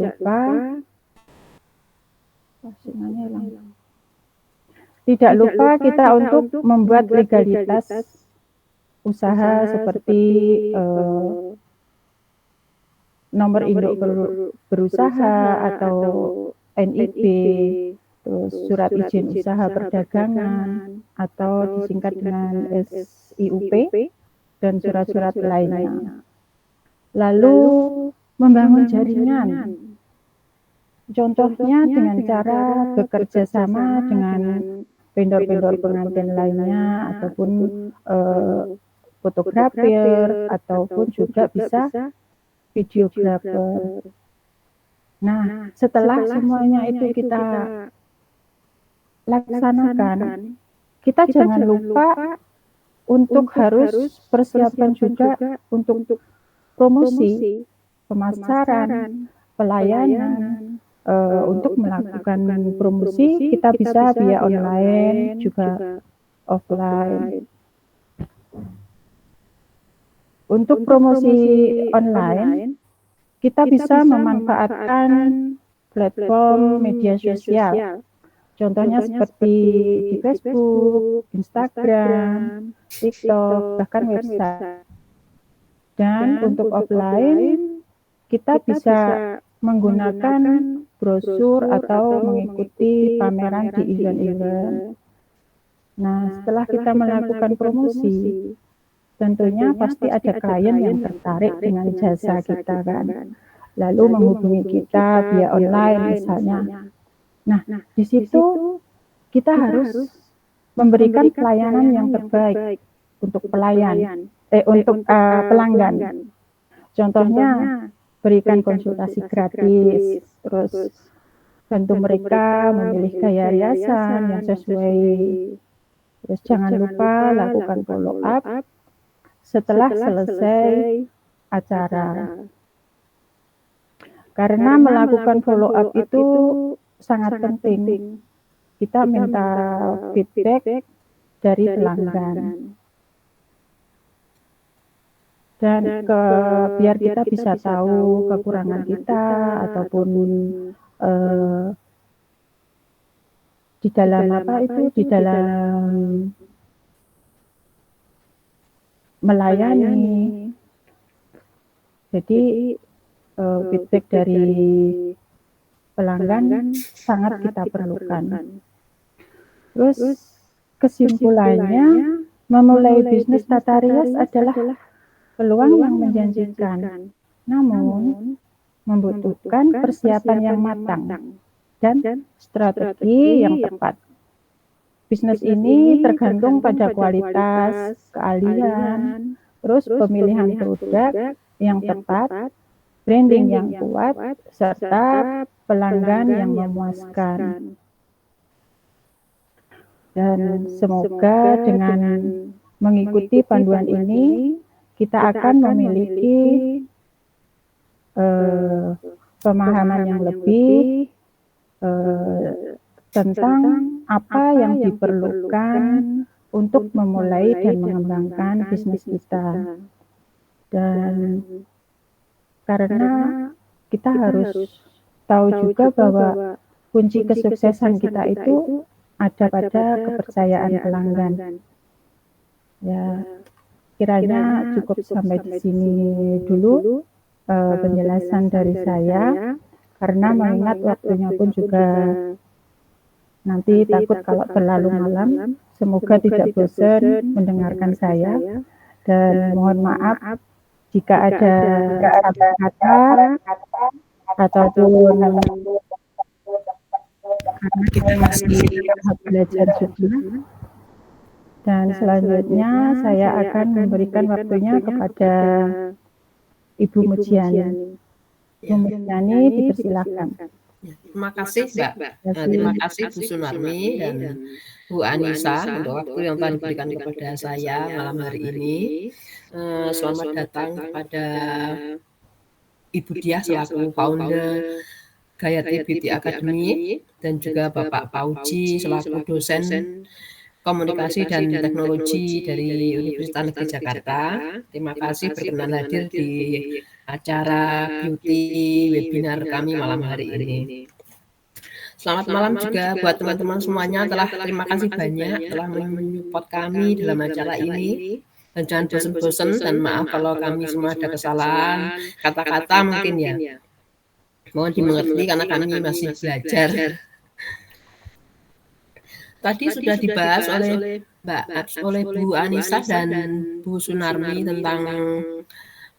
lupa kita untuk membuat legalitas usaha seperti nomor induk berusaha atau NIB, terus surat izin usaha perdagangan atau disingkat dengan SIUP dan surat-surat lainnya. Lalu membangun jaringan. Contohnya dengan cara bekerja sama dengan vendor-vendor pengantin lainnya ataupun fotografer ataupun juga bisa videografer. Nah, setelah semuanya itu kita laksanakan, kita jangan lupa untuk harus persiapan juga untuk promosi, pemasaran, pelayanan. Untuk melakukan promosi kita bisa via online juga offline. Untuk promosi online, kita bisa memanfaatkan platform media sosial. Contohnya seperti di Facebook, Instagram, TikTok, bahkan website. Dan untuk offline, kita bisa menggunakan brosur atau mengikuti pameran di event-event. Nah, setelah kita melakukan promosi, tentunya pasti ada klien yang tertarik dengan jasa kita kan. Lalu menghubungi kita via online misalnya. Nah, di situ kita harus memberikan pelayanan yang terbaik untuk untuk pelanggan. Contohnya berikan konsultasi gratis, terus bantu mereka memilih gaya riasan yang sesuai. Terus jangan lupa lakukan follow up setelah selesai acara. Karena melakukan follow up itu sangat penting. Kita minta feedback dari pelanggan. Dan biar kita bisa tahu kekurangan kita ataupun di dalam melayani. Jadi feedback dari pelanggan sangat kita perlukan. Terus kesimpulannya, memulai bisnis tata rias adalah peluang yang menjanjikan, namun membutuhkan persiapan yang matang dan strategi yang tepat. Bisnis ini tergantung pada kualitas, keahlian, terus pemilihan produk yang tepat, branding yang kuat, serta pelanggan yang memuaskan. Dan semoga dengan mengikuti panduan ini, kita akan memiliki pemahaman yang lebih tentang apa yang diperlukan untuk memulai dan mengembangkan bisnis kita. Dan karena kita harus tahu juga bahwa kunci kesuksesan kita itu ada pada kepercayaan pelanggan. Ya, kiranya cukup sampai di sini dulu penjelasan dari saya, karena mengingat waktunya pun juga nanti takut kalau terlalu malam. Semoga tidak bosan mendengarkan saya, dan mohon maaf jika ada kata-kata ataupun karena kita masih belajar juga. Dan selanjutnya saya akan memberikan waktunya kepada Ibu Mujiani. Ibu Mujiani, dipersilakan. Terima kasih Mbak. Terima kasih Bu Sunarmi dan Bu Anissa untuk waktu yang telah diberikan kepada saya malam hari ini. Selamat datang kepada Ibu Diah selaku founder Gayatri Beauty Academy dan juga Bapak Pauji selaku dosen Komunikasi dan Teknologi dari Universitas Negeri Jakarta. Terima kasih berkenan hadir di acara beauty webinar kami malam hari ini. Selamat malam juga buat teman-teman semuanya. Terima kasih banyak telah menyupport kami dalam acara ini. Dan jangan bosan-bosan, dan maaf kalau kami semua ada kesalahan kata-kata mungkin ya. Mohon dimengerti karena kami masih belajar. Tadi sudah dibahas oleh Bu Anissa dan Bu Sunarmi tentang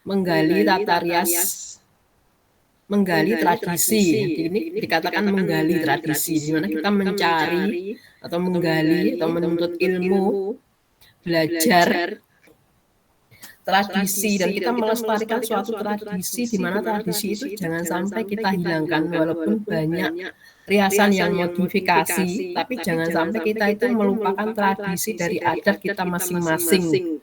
menggali tata rias, menggali tradisi. Ini dikatakan menggali tradisi, di mana kita mencari atau menggali atau menuntut ilmu, belajar tradisi, dan kita melestarikan suatu tradisi, di mana tradisi itu jangan sampai kita hilangkan. Walaupun banyak riasan yang modifikasi, tapi jangan sampai kita itu melupakan tradisi dari adat kita masing-masing.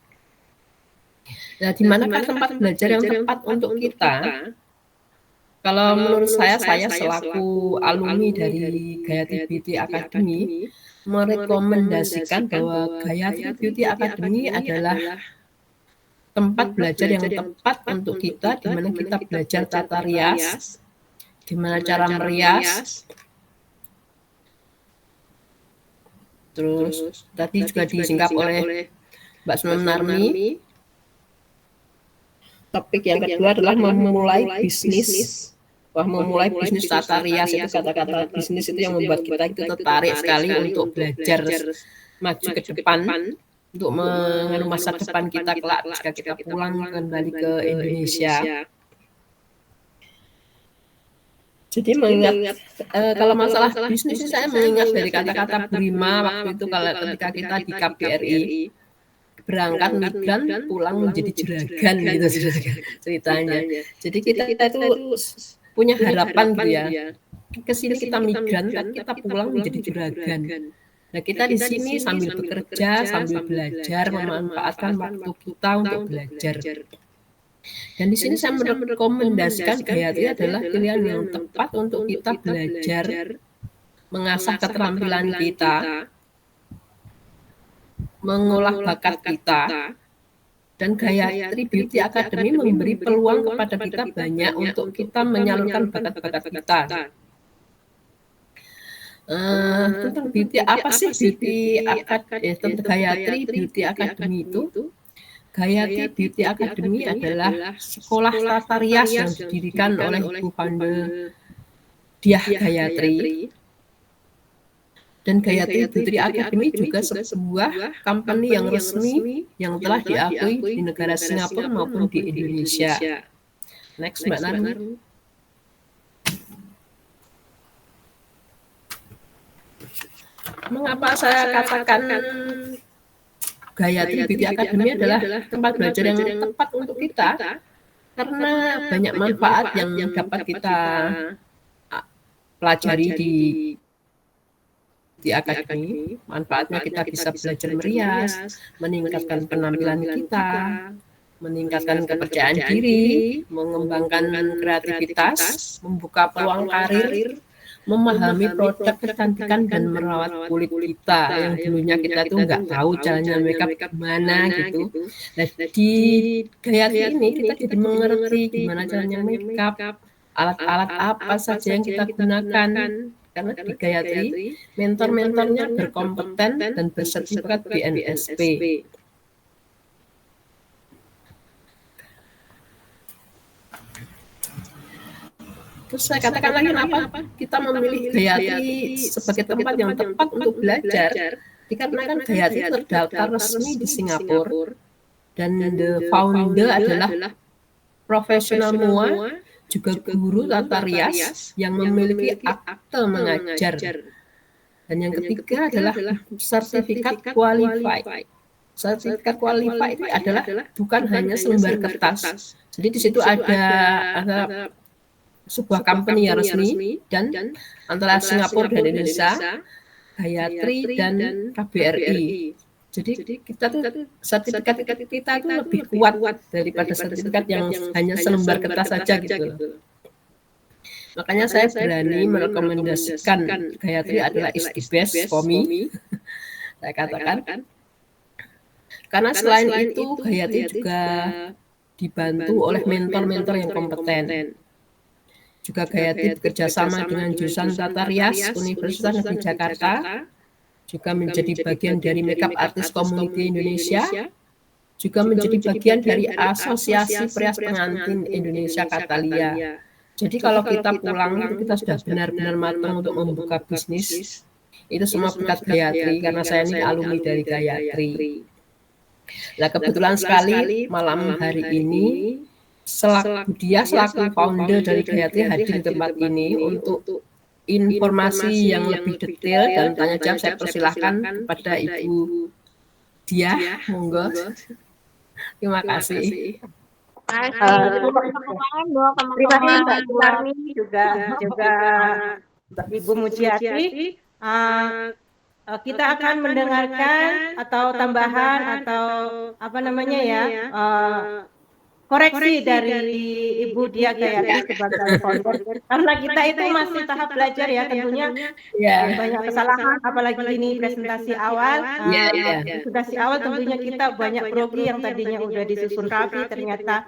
Nah, di manakah tempat belajar yang tepat untuk kita? Kalau menurut saya selaku alumni dari Gayatri Beauty Academy merekomendasikan bahwa Gayatri Beauty Academy adalah tempat belajar yang tepat untuk kita, di mana kita belajar tata rias, gimana cara merias. Terus tadi juga disingkap oleh Mbak Sunarmi. Topik yang kedua adalah memulai bisnis. Wah, memulai bisnis tata rias itu, kata-kata bisnis itu yang membuat kita itu tertarik sekali untuk belajar maju ke depan, untuk mengenai masa depan kita kelak jika kita pulang kembali ke Indonesia. Jadi mengingat kalau masalah bisnis saya mengingat dari kata-kata Bu Rima waktu itu kalau ketika kita di KBRI, berangkat migran pulang menjadi juragan gitu ceritanya. Jadi kita itu punya harapan gitu ya. Kesini kita migran tapi kita pulang menjadi juragan. Nah, kita di sini sambil bekerja, sambil belajar, memanfaatkan waktu kita untuk belajar. Dan di sini saya merekomendasikan Gayatri adalah pilihan yang tepat untuk kita belajar, mengasah keterampilan kita, mengolah bakat kita, dan Gayatri Beauty Academy memberi peluang kepada kita banyak untuk kita menyalurkan bakat-bakat kita. Tentang beauty, apa sih beauty academy? Tentang Gayatri Beauty Academy itu, Gayatri Beauty Academy adalah sekolah tata rias yang didirikan oleh Ibu Founder Diah Gayatri. Dan Gayatri Beauty Academy juga sebuah company yang resmi yang telah diakui di negara Singapura maupun di Indonesia. Next, Mbak Narmi. Mengapa saya katakan Gayatri Beauty Academy adalah tempat belajar yang tepat untuk kita? Karena banyak manfaat yang dapat kita pelajari di akademi. Manfaatnya kita bisa belajar merias, meningkatkan penampilan kita, meningkatkan kepercayaan diri, mengembangkan kreativitas, membuka peluang karir, memahami produk kecantikan dan merawat kulit kita yang dulunya kita tuh nggak tahu caranya makeup gimana gitu. Nah, di Gayatri ini kita jadi mengerti gimana caranya makeup, alat-alat apa saja yang kita gunakan. Karena di Gayatri mentor-mentornya berkompeten dan bersertifikat BNSP. Terus saya katakan lagi kenapa kita memilih Gayatri sebagai tempat yang tepat untuk belajar, dikarenakan Gayatri terdaftar resmi di Singapura dan the founder adalah profesional MUA, juga guru tata rias yang memiliki akte mengajar. Dan yang ketiga adalah sertifikat qualified. Sertifikat qualified itu adalah bukan hanya selembar kertas. Jadi di situ ada sebuah company yang resmi dan antara Singapura dan Indonesia, Gayatri dan KBRI. Jadi kita tuh sertifikat kita itu lebih kuat daripada sertifikat yang hanya selembar kertas saja gitu. Makanya saya berani merekomendasikan Gayatri adalah is the best for me. Saya katakan. Karena selain itu Gayatri juga dibantu oleh mentor-mentor yang kompeten. Juga Gayatri bekerja sama dengan jurusan Tata Rias Universitas Negeri Jakarta, juga menjadi bagian dari Makeup Artist Community Indonesia, juga menjadi bagian dari Asosiasi Perias Pengantin Indonesia Catalia. Jadi kalau kita pulang itu kita sudah benar-benar matang untuk membuka bisnis. Itu semua berkat Gayatri, karena saya ini alumni dari Gayatri. Nah, kebetulan sekali malam hari ini selaku founder dari Gayatri hadir di tempat ini untuk informasi yang lebih detail dan tanya jawab. Saya persilahkan kepada Ibu Diah, monggo. Terima kasih. Terima kasih Mbak Sunarmi juga Ibu Mujiati. Kita akan mendengarkan atau tambahan atau apa namanya ya koreksi dari Ibu Dia Gayatri sebagai founder. Karena kita itu masih tahap belajar ya, tentunya banyak kesalahan, apalagi ini presentasi awal. Presentasi awal tentunya kita banyak grogi yang tadinya udah disusun rapi, ternyata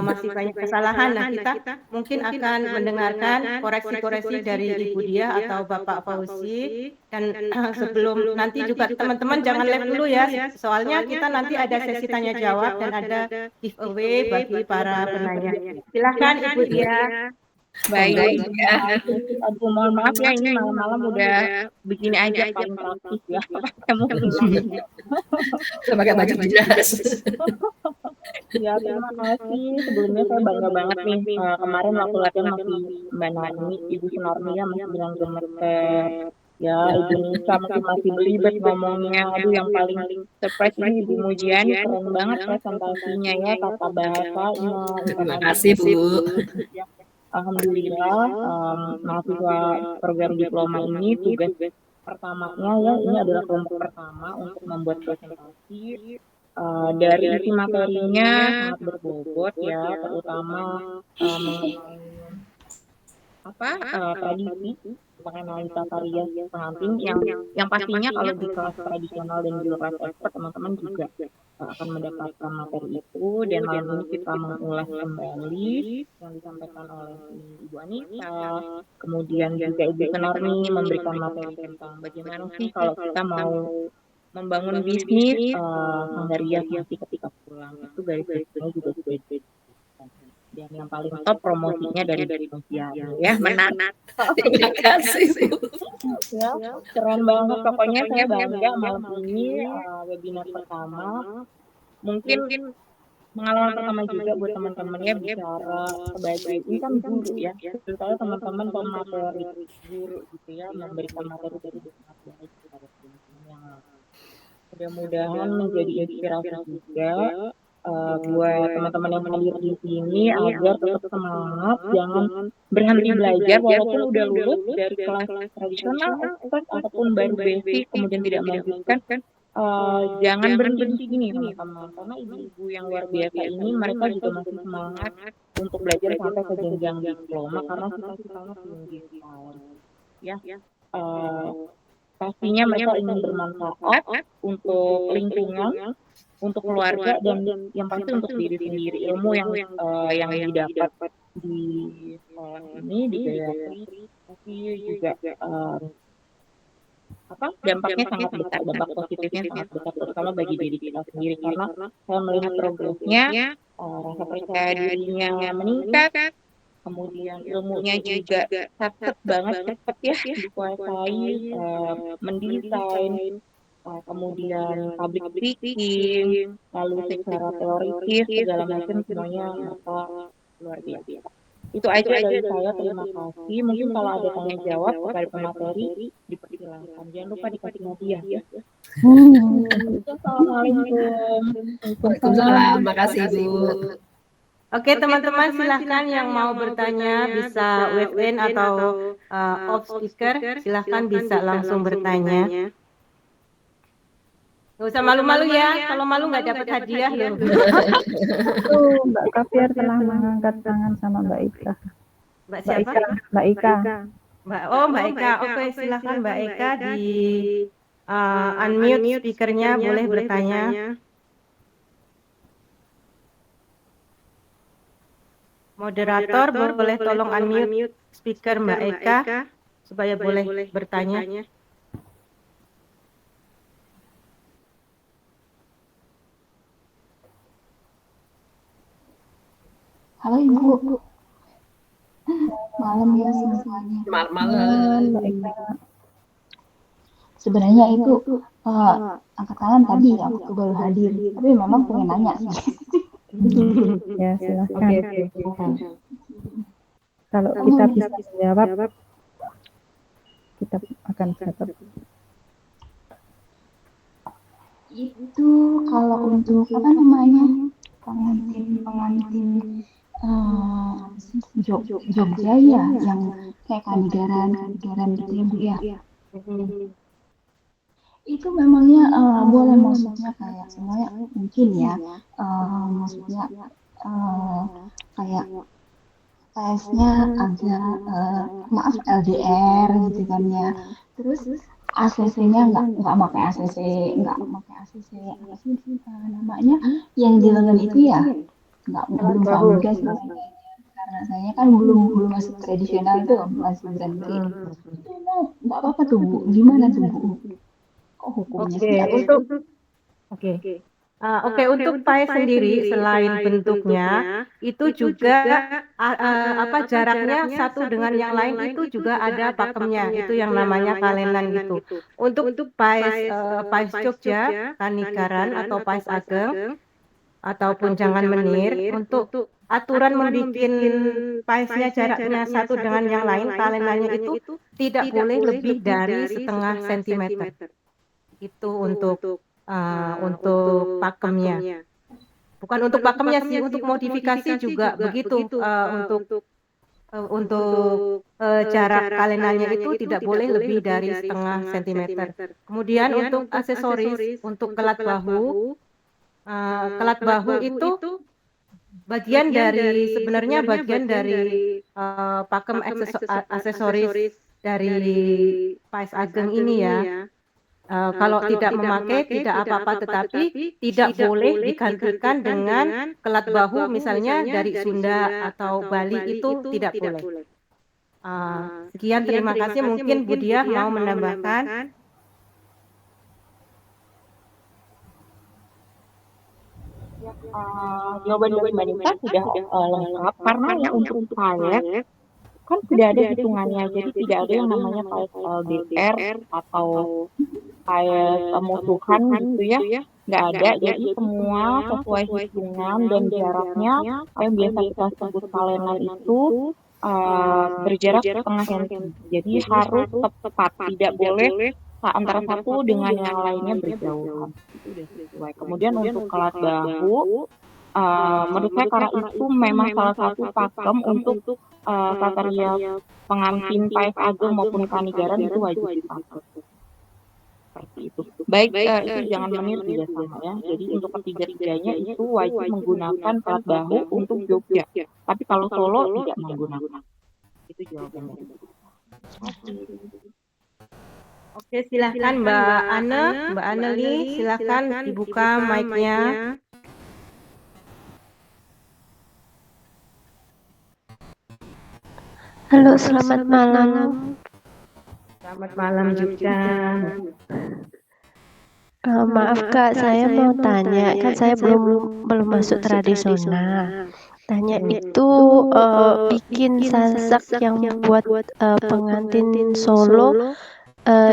masih banyak kesalahan. Nah, kita mungkin akan mendengarkan koreksi-koreksi dari Ibu Dia atau Bapak Fauzi. Dan sebelum nanti juga teman-teman jangan live dulu ya, soalnya kita nanti ada sesi tanya jawab dan ada giveaway bagi para penanya. Silahkan Ibu Dia. Baik. Aduh, mohon maaf ya, ini malam-malam udah begini aja paling praktis ya. Kamu pakai baju dinas. Ya, terima kasih. Sebelumnya saya bangga banget nih. Kemarin waktu latihan masih Mbak Narmi, Ibu Sunarmi ya masih bilang gemeter. Ya, Ibu Nisa masih belibet ngomongnya. Aduh, yang paling surprise ini Ibu Mujian, keren banget presentasinya ya, tata bahasanya. Terima kasih, Bu. Alhamdulillah, mahasiswa program diploma ini tugas pertamanya ya, ini adalah kelompok pertama untuk membuat presentasi. Dari isi materinya sangat berbobot ya, terutama tradisi mengenai tata rias pengantin yang pastinya kalau di kelas tradisional dan di kelas expert teman-teman juga akan mendapatkan materi itu. Dan malam ini kita mengulas kembali yang disampaikan oleh Ibu Anissa, kemudian juga Ibu Sunarmi memberikan materi tentang bagaimana sih kalau kita mau membangun bisnis sanggar rias nanti ketika pulang, itu garis besarnya juga sudah. Dan yang paling top promosinya dari sosial ya, menarik. Terima kasih. Ya, keren banget. Pokoknya saya bangga malam ini webinar pertama. Mungkin pengalaman pertama juga buat teman-teman ya, bicara sebagai ini kan guru ya. Saya teman-teman pemateri guru gitu ya, memberikan materi dari sangat baik kepada teman-teman yang mudah-mudahan menjadi inspirasi juga buat teman-teman yang hadir di sini agar tetap semangat, jangan berhenti belajar walaupun udah lulus dari kelas tradisional, expert ataupun baru basic kemudian tidak melanjutkan. Jangan berhenti gini teman-teman, karena ibu-ibu yang luar biasa ini mereka juga masih semangat untuk belajar sampai ke jenjang diploma karena cita-citanya tinggi sekali ya. Pastinya mereka ingin bermanfaat untuk lingkungan, untuk keluarga, dan yang pasti untuk diri sendiri. Ilmu yang didapat di sekolah ini di Gayatri tapi juga dampaknya sangat besar, dampak positifnya sangat besar terutama bagi diri kita sendiri, karena saya melihat progresnya, rasa percaya dirinya meningkat, kemudian ilmunya juga cepet banget ya dikuasai, mendesain, kemudian public speaking, lalu secara teoritis segala macam semuanya mereka luar biasa. Itu aja dari saya, terima kasih. Mungkin kalau ada tanya jawab kepada pemateri dipersilakan. Jangan lupa dikasih hadiah ya. Assalamualaikum. Waalaikumsalam. Terima kasih, Bu. Oke teman-teman, silahkan yang mau bertanya bisa wave in atau off speaker, silahkan bisa langsung bertanya. Gak usah malu-malu ya, kalau malu nggak dapat hadiah loh. Mbak Kafiar telah mengangkat tangan sama Mbak Ika. Mbak siapa? Mbak Ika. Mbak Ika. Oke, silahkan Mbak Ika di unmute speakernya, boleh bertanya. Moderator boleh tolong unmute speaker Mbak Eka supaya boleh bertanya. Halo Ibu, malam ya semuanya. Malam. Sebenarnya itu angkat tangan tadi aku baru hadir, tapi memang pengen nanya. Ya silakan. Kalau kita bisa menjawab, kita akan jawab. Itu kalau untuk apa namanya pengantin Jogja ya, yang kayak kanigaran gitu ya Bu ya. Itu memangnya boleh, maksudnya kayak semuanya mungkin ya, maksudnya eh, kayak paesnya agak maaf LDR gitu kan ya. Terus ACC-nya nggak pakai ACC, nggak pakai ACC apa sih namanya yang di lengan itu ya nggak belum vulgar sih karena saya kan belum belum masuk tradisional tuh masih berhenti. Itu emang nggak apa-apa tuh Bu. Gimana tuh Bu? Kok hukumnya Oke, sih atau untuk oke. Oke, untuk paes sendiri selain bentuknya itu juga apa jaraknya satu dengan yang lain itu juga ada pakemnya. Itu yang namanya kalenan gitu. Untuk paes Jogja, Kanikaran atau paes Ageng ataupun Jangan Menir untuk aturan membuat paesnya jaraknya satu dengan yang lain, kalenannya itu tidak boleh lebih dari setengah sentimeter. Itu untuk pakemnya. Bukan untuk pakemnya sih, untuk modifikasi juga begitu. Untuk jarak kalenanya itu tidak boleh lebih dari setengah sentimeter. Kemudian untuk aksesoris, untuk kelat bahu itu sebenarnya bagian dari pakem aksesoris dari Paes Ageng ini ya. Kalau tidak memakai tidak apa-apa, tetapi tidak boleh digantikan dengan kelat bahu misalnya dari Sunda atau Bali, itu tidak boleh. Sekian, terima kasih. Mungkin Bu Diah mau menambahkan. Jawaban dari Mbak Nisa sudah lengkap karena yang untuk paes kan sudah ada hitungannya, jadi tidak ada yang namanya paes LDR atau paes musuhan gitu ya, nggak ada. Jadi semua sesuai hitungan dan jaraknya yang biasa kita sebut kalenan itu berjarak setengah senti. Jadi harus tepat, tidak boleh antara satu dengan yang lainnya berjauhan. Itu udah sesuai. Kemudian untuk kelat bahu, menurut saya karena itu memang salah satu pakem untuk tata rias pengantin Paes Ageng maupun Kanigaran itu wajib dipakai. Seperti itu. Baik, itu Jangan Menir juga sama ya. Jadi untuk ketiga-tiganya itu wajib menggunakan kelat bahu untuk Jogja. Tapi kalau Solo tidak menggunakan. Itu jawabannya. Oke, silahkan Mbak Aneli, silahkan dibuka mic-nya. Halo, selamat malam. Selamat malam juga. Maaf Kak, saya mau tanya, kan saya belum masuk tradisional. Tanya itu bikin sasak yang buat pengantin Solo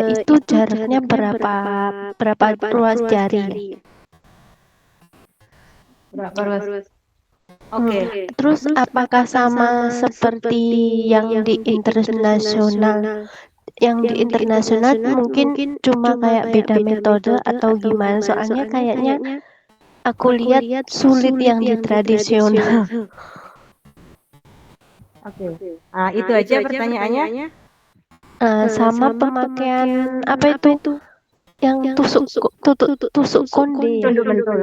itu jaraknya berapa ruas jari? Berapa ruas? Oke. Terus apakah sama seperti yang di internasional? Yang di internasional mungkin cuma kayak beda metode atau gimana? Soalnya kayaknya aku lihat sulit yang di tradisional. Oke. Itu aja pertanyaannya. Sama pemakaian apa itu? Yang tusuk konde. Tunduk mentul.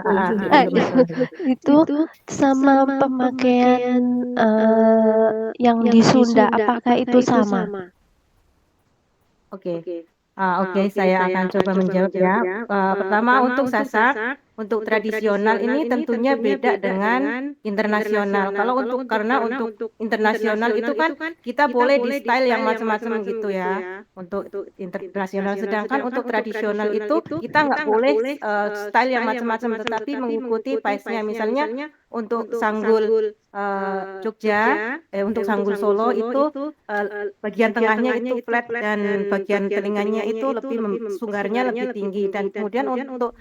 Itu sama pemakaian yang di Sunda, apakah itu sama? Oke. Saya akan coba menjawab ya. Pertama, untuk sasak, untuk tradisional ini tentunya beda dengan internasional. Karena untuk internasional itu kan kita boleh di style yang macam-macam gitu ya. Untuk internasional, sedangkan untuk tradisional itu kita nggak boleh style yang macam-macam, tetapi mengikuti paesnya. Misalnya untuk sanggul Jogja, untuk sanggul Solo itu bagian tengahnya itu flat dan bagian telinganya itu sunggarnya lebih tinggi, dan kemudian untuk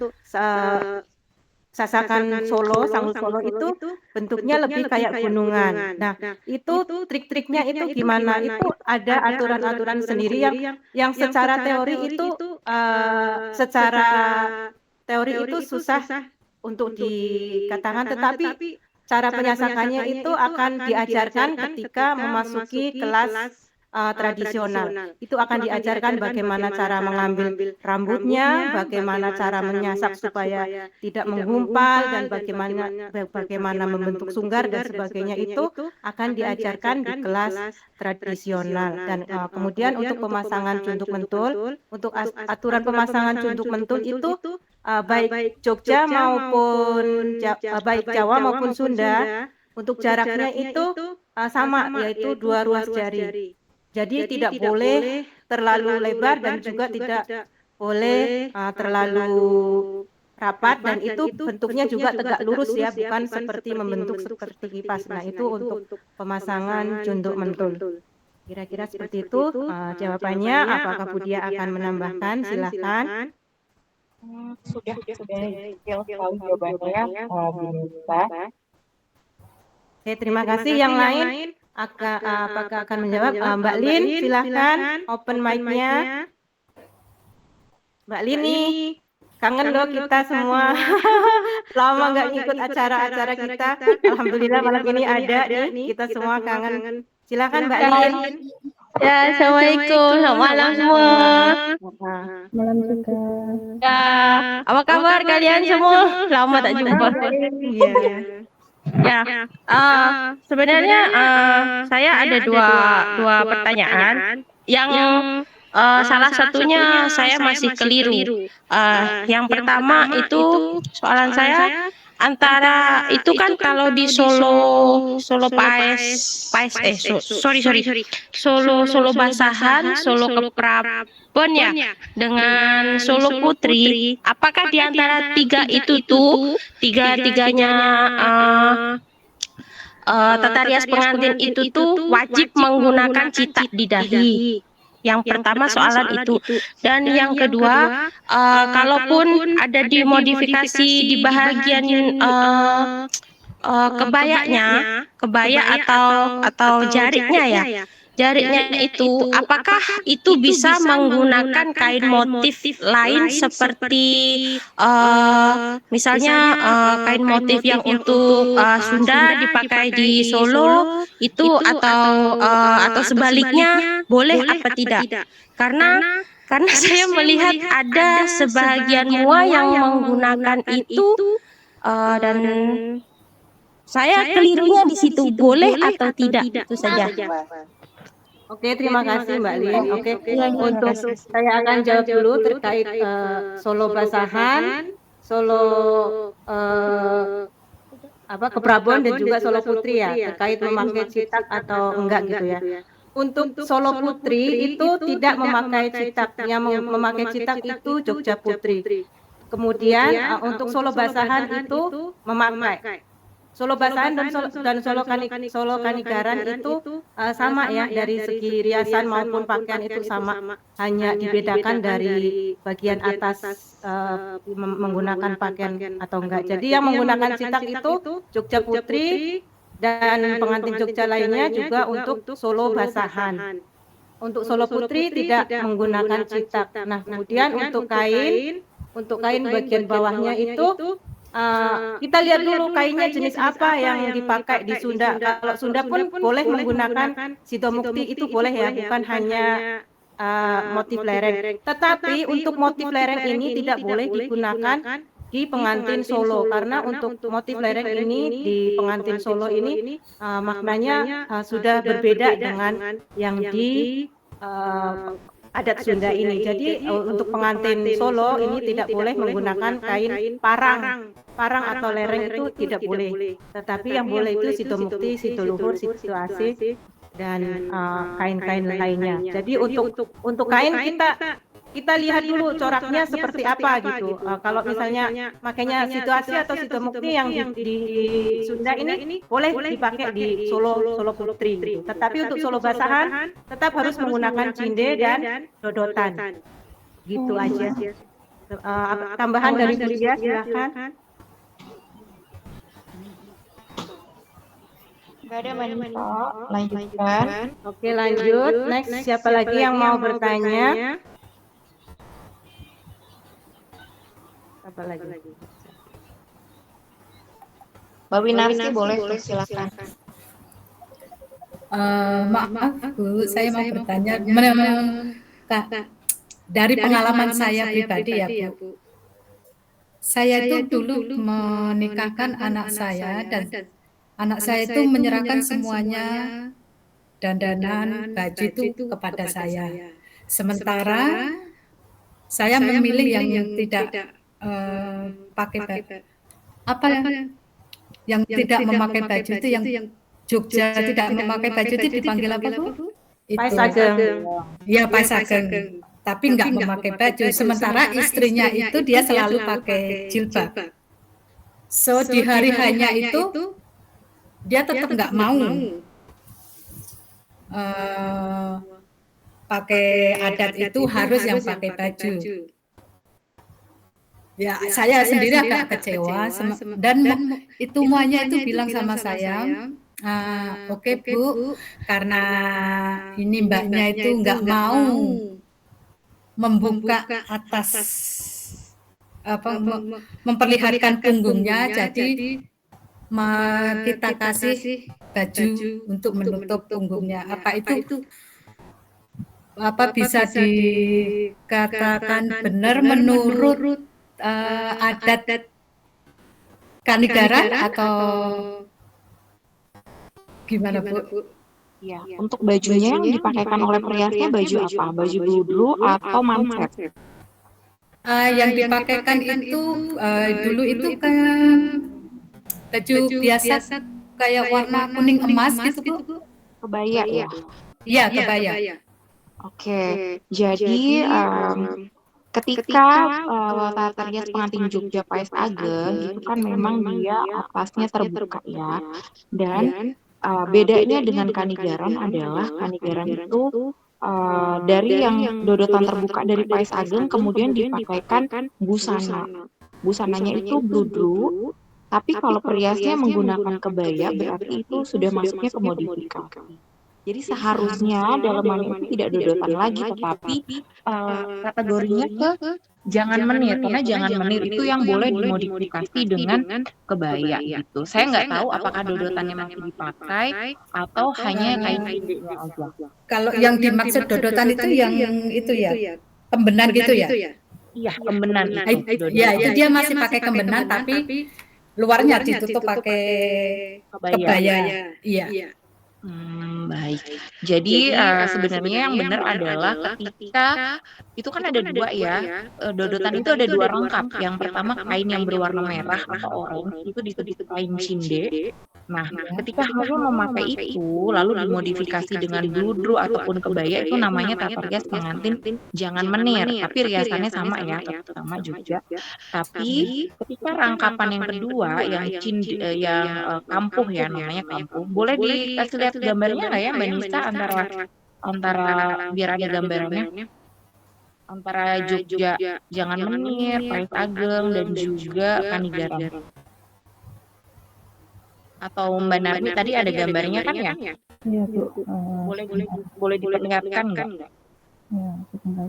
sasakan Solo, sanggul Solo itu bentuknya lebih kayak gunungan. Nah, itu trik-triknya itu gimana? Itu ada aturan-aturan sendiri yang secara teori itu susah untuk dikatakan, tetapi cara penyasakannya itu akan diajarkan ketika memasuki kelas tradisional. Itu akan diajarkan bagaimana cara mengambil rambutnya, bagaimana cara menyasak supaya tidak menggumpal, dan bagaimana membentuk sunggar dan sebagainya. Itu akan diajarkan di kelas tradisional. Dan kemudian untuk pemasangan cunduk mentul, untuk aturan pemasangan cunduk mentul itu baik Jogja maupun baik Jawa maupun Sunda, untuk jaraknya itu sama, yaitu 2 ruas jari. Jadi tidak boleh terlalu lebar dan juga tidak boleh terlalu rapat, dan itu bentuknya juga tegak lurus ya, bukan seperti membentuk seperti kipas. Nah, itu untuk pemasangan cunduk mentul. Kira-kira seperti itu jawabannya. Apakah Budia akan menambahkan? Silahkan. Sudah detail sekali jawabannya, Bu Nisa. Oke, terima kasih. Yang lain apakah akan menjawab? Mbak Lin, silahkan open mic-nya. Mbak Lini, kangen loh kita semua. Lama nggak ngikut acara-acara kita. Alhamdulillah malam ini ada nih, kita semua kangen. Silakan Mbak Lin. Ya, Assalamualaikum. Selamat malam semua. Malam juga. Ya, apa kabar kalian semua? Lama tak jumpa. Iya. Ya, sebenarnya saya ada dua pertanyaan. Yang salah satunya saya masih keliru. Yang pertama itu soalan saya antara itu kan kalau di Solo Solo Basahan, Solo Keprabon ya, dengan Solo Putri, apakah di antara tiga itu tuh tiga-tiganya tata rias pengantin itu tuh wajib menggunakan citak di dahi? Yang pertama soalan itu. Dan yang kedua, kalaupun ada dimodifikasi di bahagian kebaya atau jariknya ya. Jariknya itu, apakah itu bisa menggunakan kain motif lain seperti misalnya kain motif yang untuk Sunda dipakai di Solo itu, atau sebaliknya, boleh apa tidak? Karena saya melihat ada sebagian mua yang menggunakan itu, dan saya kelirunya di situ, boleh atau tidak, itu saja. Oke, terima kasih Mbak Lin. Oke, untuk saya akan jawab dulu terkait Solo Basahan, Solo Keprabon dan juga Solo Putri ya, terkait memakai citak atau enggak gitu ya. Untuk Solo Putri itu tidak memakai citak, yang memakai citak itu Jogja Putri. Kemudian untuk Solo Basahan itu memakai. Solo Basahan dan Solo Kanigaran itu sama ya, dari segi riasan maupun pakaian itu sama, hanya dibedakan dari bagian atas menggunakan pakaian atau enggak. Jadi yang menggunakan citak itu Jogja Putri, dan pengantin Jogja lainnya juga untuk Solo Basahan. Untuk Solo Putri tidak menggunakan citak. Nah, kemudian untuk kain bagian bawahnya itu kita lihat dulu kainnya jenis apa yang dipakai di Sunda. Kalau Sunda pun boleh menggunakan sidomukti, itu boleh ya, bukan hanya motif lereng. Tetapi untuk motif lereng ini tidak boleh digunakan di pengantin Solo, karena untuk motif lereng ini di pengantin Solo ini maknanya sudah berbeda dengan yang di adat Sunda ini. Jadi untuk pengantin Solo ini tidak boleh menggunakan kain parang atau lereng, itu tidak boleh. Tetapi yang boleh itu sidomukti, sidoluhur, situasi dan kain-kain lainnya. Jadi untuk kain kita lihat dulu coraknya seperti apa gitu. Kalau misalnya makanya situasi atau sidomukti yang di Sunda ini boleh dipakai di Solo Putri gitu. Tetapi untuk Solo Basahan tetap harus menggunakan cinde dan dodotan. Gitu aja. Tambahan dari Budia, silakan. Nggak ada Manisa, lanjutkan. Oke, lanjut. Next, siapa lagi yang mau bertanya? Apa lagi? Mbak Winarsi boleh, silakan. Maaf Bu, saya mau bertanya, dari pengalaman saya pribadi ya Bu, saya itu dulu menikahkan anak saya dan anak saya itu menyerahkan semuanya dandanan, baju itu kepada saya. Sementara saya memilih yang tidak pakai apa yang tidak memakai baju itu yang Jogja tidak memakai baju itu dipanggil apa Bu? Pais Itu. Ageng. Ya Pais Ageng. Tapi nggak memakai baju. Sementara istrinya itu dia selalu pakai jilbab. So di hari hanya itu dia tetap nggak mau pakai adat itu harus yang pakai baju. Ya, saya sendiri agak kecewa dan itu semuanya itu bilang sama saya, oke Bu, karena ini mbaknya itu nggak mau membuka atas memperlihatkan punggungnya, jadi kita kasih baju untuk menutup punggungnya. Apa itu bisa dikatakan benar menurut adat Kanigaran atau gimana Bu? Ya, untuk bajunya yang dipakaikan oleh periasnya baju apa? Baju bludru atau manset? Yang dipakaikan itu dulu itu kayak baju biasa kayak warna kuning emas gitu Bu. Kebaya ya? Iya, kebaya. Oke, jadi ketika tata rias pengantin Jogja Pais Ageng itu kan memang dia atasnya terbuka ya, dan bedanya dengan Kanigaran adalah Kanigaran itu dari yang dodotan terbuka dari Pais Ageng kemudian dipakaikan busana. Busananya itu bludru, tapi kalau periasnya menggunakan kebaya berarti itu sudah masuknya ke modifikasi. Jadi seharusnya dalamannya itu tidak dodotan lagi, tetapi kategorinya ke jangan menir, karena jangan menir itu yang boleh dimodifikasi dengan kebaya gitu. Saya nggak tahu apakah dodotannya masih dipakai atau hanya kain cindeknya aja. Kalau yang dimaksud dodotan itu yang itu ya, kembenan gitu ya? Iya, kembenan itu. Ya, itu dia masih pakai kembenan tapi luarnya ditutup pakai kebaya. Iya. Baik. Jadi sebenarnya yang benar adalah ketika itu kan ada dua ya, dodotan itu ada dua rangkap. Yang pertama kain yang berwarna merah atau orange itu disebut kain cinde. Nah, ketika hanya memakai itu lalu dimodifikasi dengan bludru ataupun kebaya itu namanya tata rias pengantin jangan menir, tapi riasannya sama ya, sama Jogja. Tapi ketika rangkapan yang kedua yang kampuh ya, namanya kampuh, boleh dikasih lihat gambarnya nggak ya Mbak Nisa antara biar ada gambarannya antara Jogja jangan menir, Pais Ageng dan juga Kanigaran. Atau Mbak Narmi tadi ada gambarnya kan ya? Iya Bu. Boleh diperlihatkan nggak? Ya, sebentar.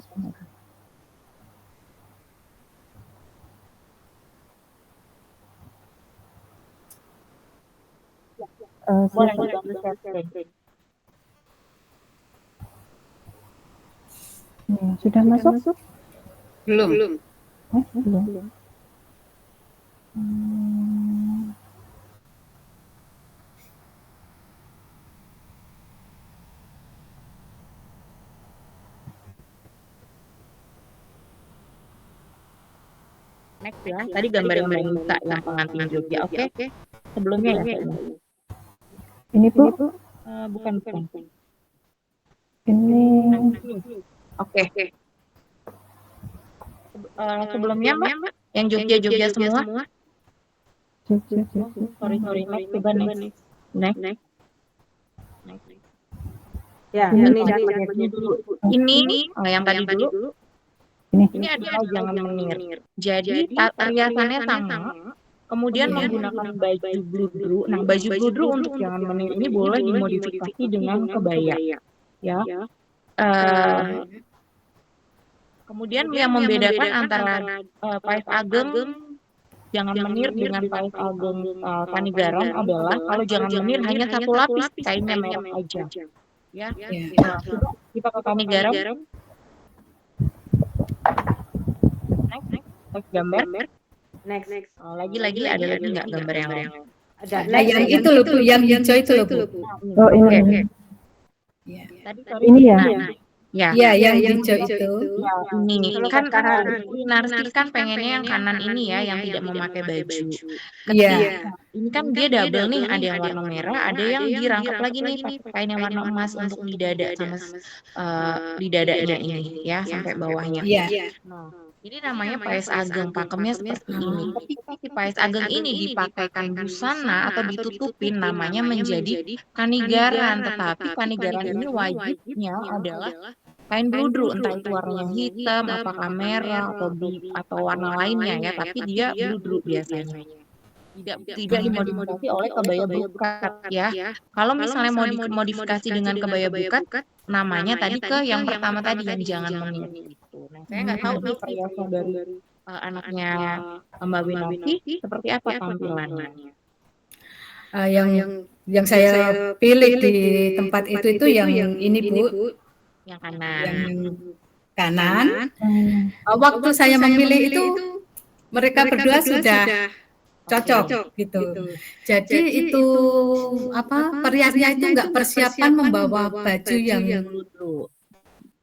Boleh dibantu share screen. Ya, sudah masuk? Belum. Belum. Next ya, tadi gambar yang Mbak Nisa yang pengantin Jogja, oke? Sebelumnya ya kayaknya. Ini Bu? Bukan. Ini. Oke. Sebelumnya Mbak, yang Jogja semua. Jogja. Sorry, next, coba next. Ya, Ini. Ini yang tadi dulu. Ini. Ini adalah jangan menir. Jadi riasannya sama. Kemudian menggunakan baju bludru. Nah, baju bludru untuk jangan menir ini boleh dimodifikasi dengan kebaya. Ya. Kemudian yang membedakan antara Pais Ageng jangan menir dengan paes ageng Kanigaran adalah kalau jangan menir hanya satu lapis kainnya merah aja. Ya. Ya. Nah, coba kita ke Kanigaran. Next gambar. Next. Lagi-lagi ada lagi nggak gambar yang lain? Ada Nah, yang itu loh Bu, yang hijau itu loh Bu. Oh ini. Oke. Ya. Tadi sorry. Ini ya. Ya. Ya, yang hijau itu. Ya, ini kan karena Winarsi kan pengennya yang kanan ini ya, yang tidak memakai baju. Iya. Ini kan dia double nih, ada yang warna merah, ada yang dirangkap lagi nih pakai kain yang warna emas untuk di dada sama di dadanya ini ya, sampai bawahnya. Iya. Nah, ini namanya paes ageng, pakemnya seperti ini. Ketika si paes ageng ini dipakaikan busana atau ditutupin, namanya menjadi kanigaran. Tetapi kanigaran ini wajibnya adalah kain bludru, entah itu warnanya hitam, apakah merah atau warna lainnya ya, tapi dia bludru biasanya. Tidak dimodifikasi oleh kebaya bukat ya. Kalau misalnya mau dimodifikasi dengan kebaya bukat, namanya tadi ke yang pertama tadi yang jangan menir gitu. Nah, saya nggak tahu nih periasnya dari anaknya Mbak Winarsi seperti apa tampilannya. Yang saya pilih di tempat itu yang ini Bu, Yang kanan. yang kanan. Waktu saya memilih itu mereka berdua sudah cocok gitu. Jadi itu periasnya itu nggak persiapan membawa baju yang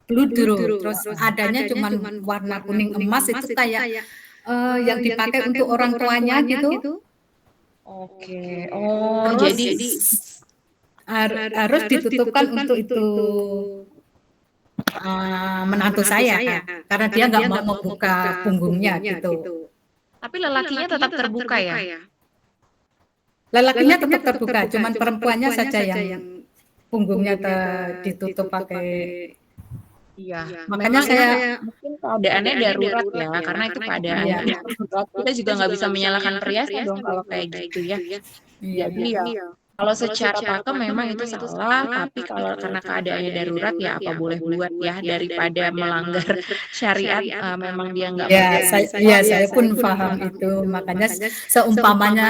bludru, terus adanya cuma warna kuning emas itu kayak yang dipakai untuk orang tuanya gitu. Oke. Oh, jadi harus ditutupkan untuk itu menantu saya karena dia nggak mau membuka punggungnya gitu. Tapi lelakinya tetap terbuka ya? Lelakinya tetap terbuka, cuman perempuannya saja yang punggungnya ditutup pakai. Iya. Makanya saya mungkin keadaannya darurat ya, karena itu keadaannya darurat. Kita juga nggak bisa menyalahkan periasnya dong kalau kayak gitu ya. Jadi ya, kalau secara pakem memang itu salah, tapi kalau karena keadaannya darurat ya apa boleh buat ya, daripada melanggar syariat, memang dia nggak saya pun paham itu. Makanya seumpamanya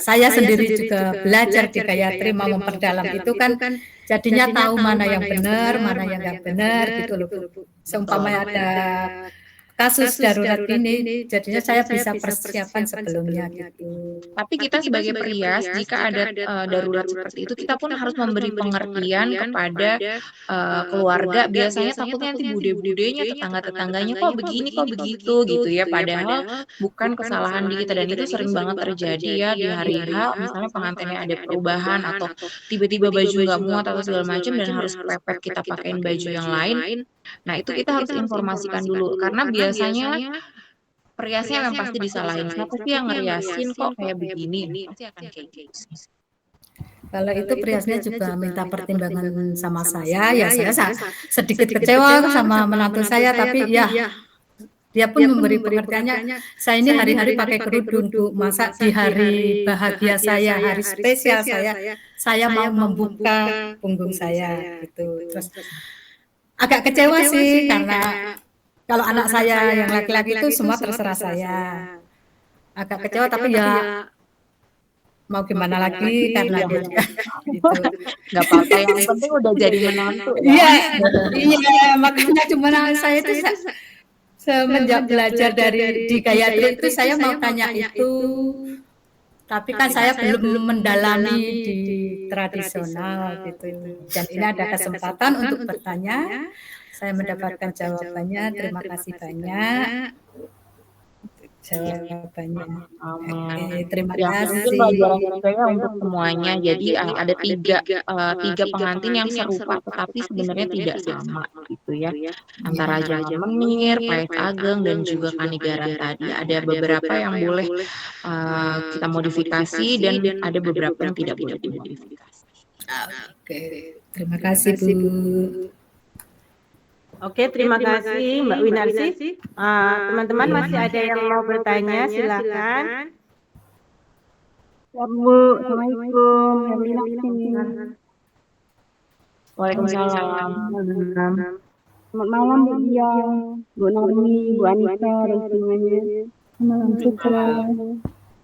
saya sendiri juga belajar di Gayatri mau memperdalam itu kan jadinya tahu mana yang benar, mana yang nggak benar gitu loh Bu. Seumpamanya ada kasus darurat ini, jadinya saya bisa persiapan sebelumnya gitu. Tapi kita sebagai perias, jika ada darurat seperti itu, kita pun harus memberi pengertian kepada keluarga. Biasanya takutnya nanti bude-budenya, tetangga-tetangganya kok begini, kok begitu gitu ya. Padahal bukan kesalahan di kita, dan itu sering banget terjadi ya di hari H. Misalnya pengantinnya ada perubahan atau tiba-tiba baju nggak muat atau segala macam dan harus pepet kita pakein baju yang lain. Nah, itu kita harus informasikan dulu karena biasanya periasnya memang pasti disalahin. Siapa sih yang ngeriasin kok kayak begini? Pasti akan kayak gitu. Kalau itu periasnya juga minta pertimbangan sama saya, ya saya sedikit kecewa sama menantu saya, tapi ya dia pun memberi pengertiannya. Saya ini hari-hari pakai kerudung Bu, masa di hari bahagia saya, hari spesial saya mau membuka punggung saya gitu. Terus agak kecewa sih karena kalau anak saya yang laki-laki itu semua terserah saya. Agak kecewa tapi ya mau gimana lagi karena dia juga gitu. Nggak apa-apa, yang penting udah jadi menantu ya. Iya, makanya cuma saya itu semenjak belajar di Gayatri itu saya mau tanya itu. Tapi kan saya belum mendalami di tradisional gitu. Dan ini ada kesempatan untuk bertanya. Saya mendapatkan jawabannya. Terima kasih banyak. Jawabannya. Terima kasih. Pelajaran saya untuk semuanya. Jadi ada tiga pengantin yang serupa, tetapi sebenarnya tidak sama gitu ya. Antara jangan menir, paes ageng, dan juga kanigaran tadi. Ada beberapa yang boleh kita modifikasi dan ada beberapa yang tidak boleh dimodifikasi. Oke, terima kasih Bu. Oke, terima kasih Mbak Winarsi. Teman-teman masih ada yang mau bertanya, silakan. Ya Bu, Assalamualaikum. Waalaikumsalam. Selamat malam Bu Dia, Bu Narmi, Bu Anissa, dan semuanya. Salam sejahtera.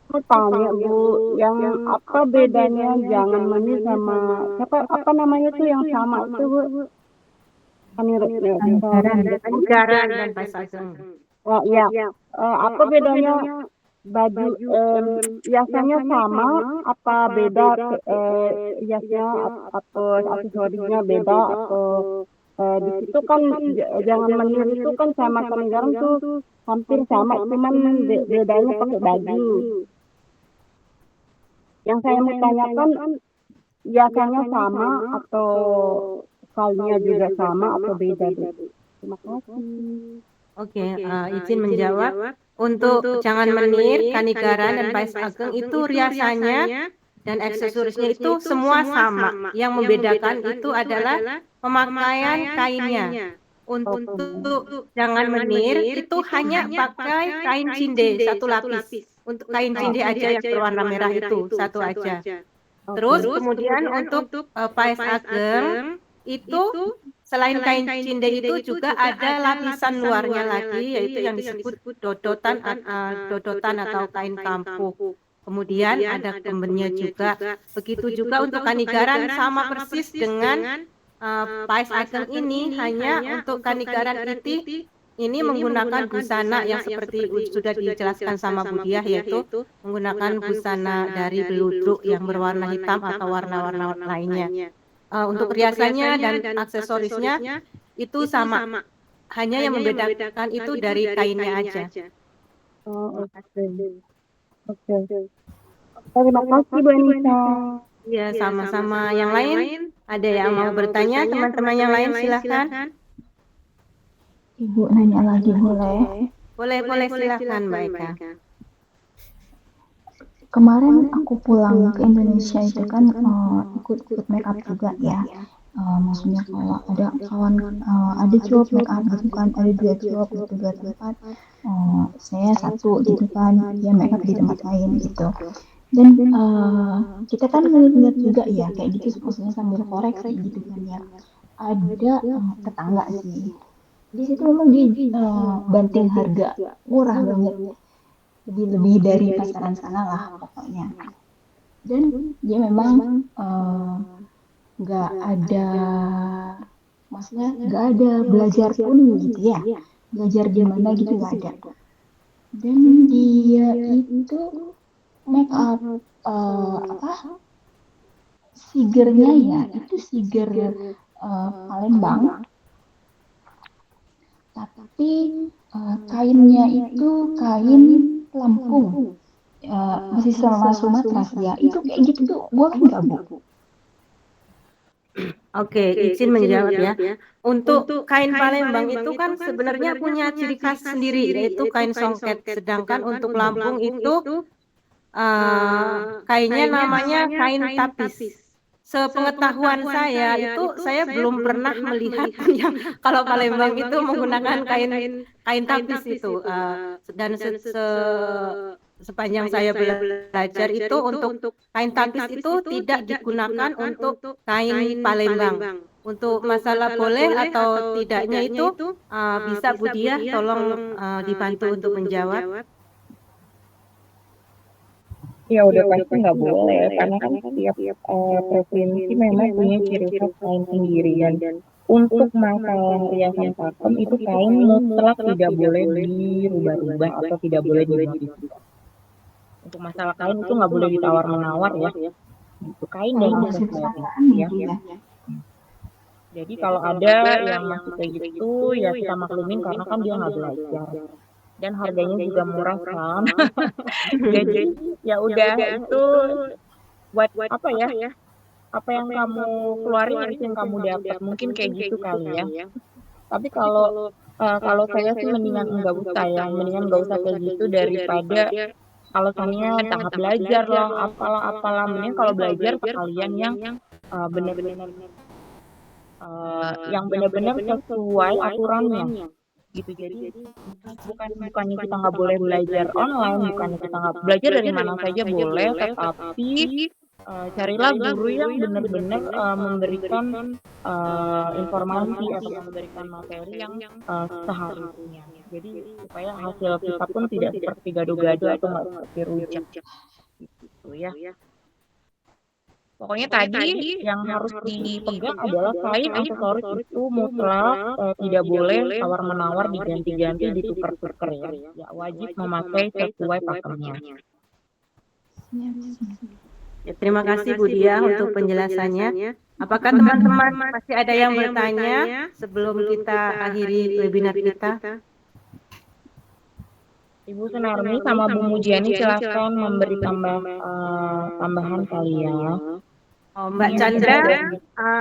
Mau tanya Bu, yang apa bedanya jangan menir sama apa namanya tuh yang sama itu Bu? Panigaran. Panigaran dan Pais Ageng. Oh iya, apa bedanya baju hiasannya sama apa beda hiasnya atau aksesorisnya beda atau di situ kan jangan menir itu kan sama Panigaran tuh hampir sama cuman bedanya pakai baju. Yang saya mau tanyakan hiasannya sama atau kainnya juga sama atau beda Bu? Terima kasih. Oke, izin menjawab. Untuk Jangan Menir, Panigaran, dan Pais Ageng itu riasannya dan aksesorisnya itu semua sama. Yang membedakan itu adalah pemakaian kainnya. Untuk Jangan Menir itu hanya pakai kain cinde satu lapis. Untuk kain cinde aja yang berwarna merah itu satu aja. Terus kemudian untuk Pais Ageng itu selain kain cinde itu juga ada lapisan luarnya lagi, yaitu yang disebut dodotan atau kain kampuh. Kemudian ada kembennya juga. Begitu juga untuk Panigaran sama persis dengan Pais Ageng ini, hanya untuk Panigaran ini menggunakan busana yang seperti sudah dijelaskan sama Bu Diah, yaitu menggunakan busana dari beluduk yang berwarna hitam atau warna-warna lainnya. Untuk riasannya dan aksesorisnya itu sama, hanya yang membedakan itu dari kainnya aja. Oh, oke. Terima kasih Bu Anissa. Ya, sama-sama. Yang lain ada yang mau bertanya? Teman-teman yang lain silahkan. Ibu nanya lagi boleh? Boleh silahkan Mbak Eka. Kemarin aku pulang ke Indonesia itu kan ikut make up juga ya. Maksudnya kalau ada kawan ada job make up gitu kan, ada 2 job gitu 2 tempat. Saya 1 gitu kan, dia make up di tempat lain gitu. Dan kita kan ngeliat juga ya kayak gitu, maksudnya sambil koreksi gitu kan ya. Ada tetangga sih. Di situ memang dia banting harga murah banget. Lebih dari pasaran sana lah pokoknya. Dan dia memang nggak ada, maksudnya nggak ada belajar pun gitu ya, belajar gimana gitu nggak ada. Dan dia itu make up sigernya ya itu siger Palembang, tapi kainnya itu kain Lampung, masih sama Sumatera ya. Itu kayak gitu tuh boleh nggak Bu? Oke, izin menjawab ya. Untuk kain Palembang itu kan sebenarnya punya ciri khas sendiri, yaitu kain songket. Sedangkan untuk Lampung itu kainnya namanya kain tapis. Sepengetahuan saya itu saya belum pernah melihat yang kalau Palembang itu menggunakan kain tapis itu. Dan sepanjang saya belajar itu untuk kain tapis itu tidak digunakan untuk kain Palembang. Untuk masalah boleh atau tidaknya itu bisa Bu Diah tolong dibantu untuk menjawab. Ya udah pasti nggak boleh, karena kan setiap provinsi memang punya ciri khas kain sendiri, dan untuk masalah riasan pakem itu kain mutlak tidak boleh dirubah-rubah atau tidak boleh dimodifikasi. Untuk masalah kain itu nggak boleh ditawar-menawar ya, itu kain dan ya. Jadi kalau ada yang masih kayak gitu ya kita maklumin, karena kan dia nggak belajar. Dan harganya juga murah kan. Jadi ya udah, itu buat apa ya, apa yang kamu keluarin itu yang kamu dapat, mungkin kayak gitu kali ya. Tapi kalau saya sih mendingan nggak usah ya, mendingan nggak usah kayak gitu daripada alasannya tahap belajar lah apalah, mending kalau belajar sekalian yang benar-benar yang benar-benar sesuai aturannya gitu. Jadi bukannya kita nggak boleh belajar online, bukannya kita nggak belajar dari mana saja boleh, tetapi carilah guru yang benar-benar memberikan informasi atau memberikan materi yang seharusnya. Jadi supaya hasil kita pun tidak seperti gado-gado atau nggak seperti rujak gitu ya. Pokoknya tadi yang harus dipegang adalah kain aksesoris itu mutlak tidak boleh tawar-menawar, diganti-ganti, ditukar-tukar ya. Ya wajib memakai sesuai pakemnya. Ya, terima kasih Bu Dia untuk penjelasannya. Apakah teman-teman masih ada yang bertanya sebelum kita akhiri webinar kita? Ibu Sunarmi sama Bu Mujiani silahkan memberi tambahan kali ya. Oh, Mbak Chandra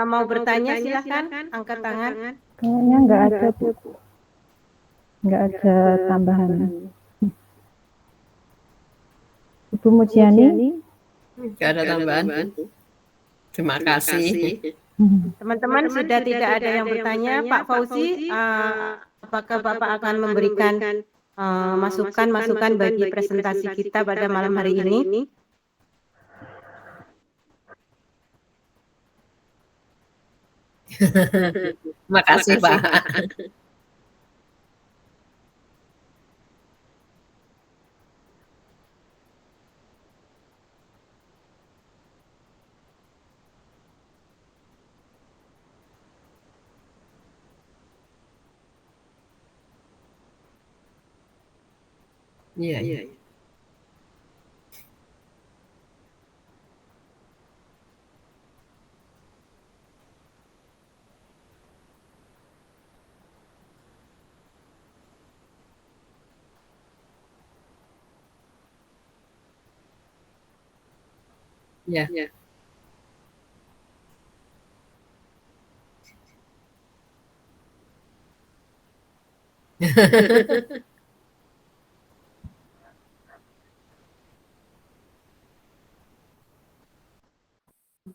mau bertanya silahkan angkat tangan. Kayaknya nggak ada, Bu. Nggak ada tambahan. Ibu Mujiani? Nggak ada tambahan. Terima kasih. Teman-teman sudah tidak ada yang bertanya. Pak Fauzi, apakah Bapak akan memberikan masukan-masukan bagi presentasi kita pada malam hari ini? Makasih Pak. Iya. Ya.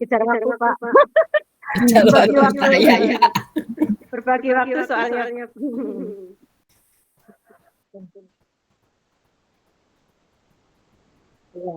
Kejar waktu, Pak. Berbagi waktu saya ya. Berbagi waktu soalnya. Ya.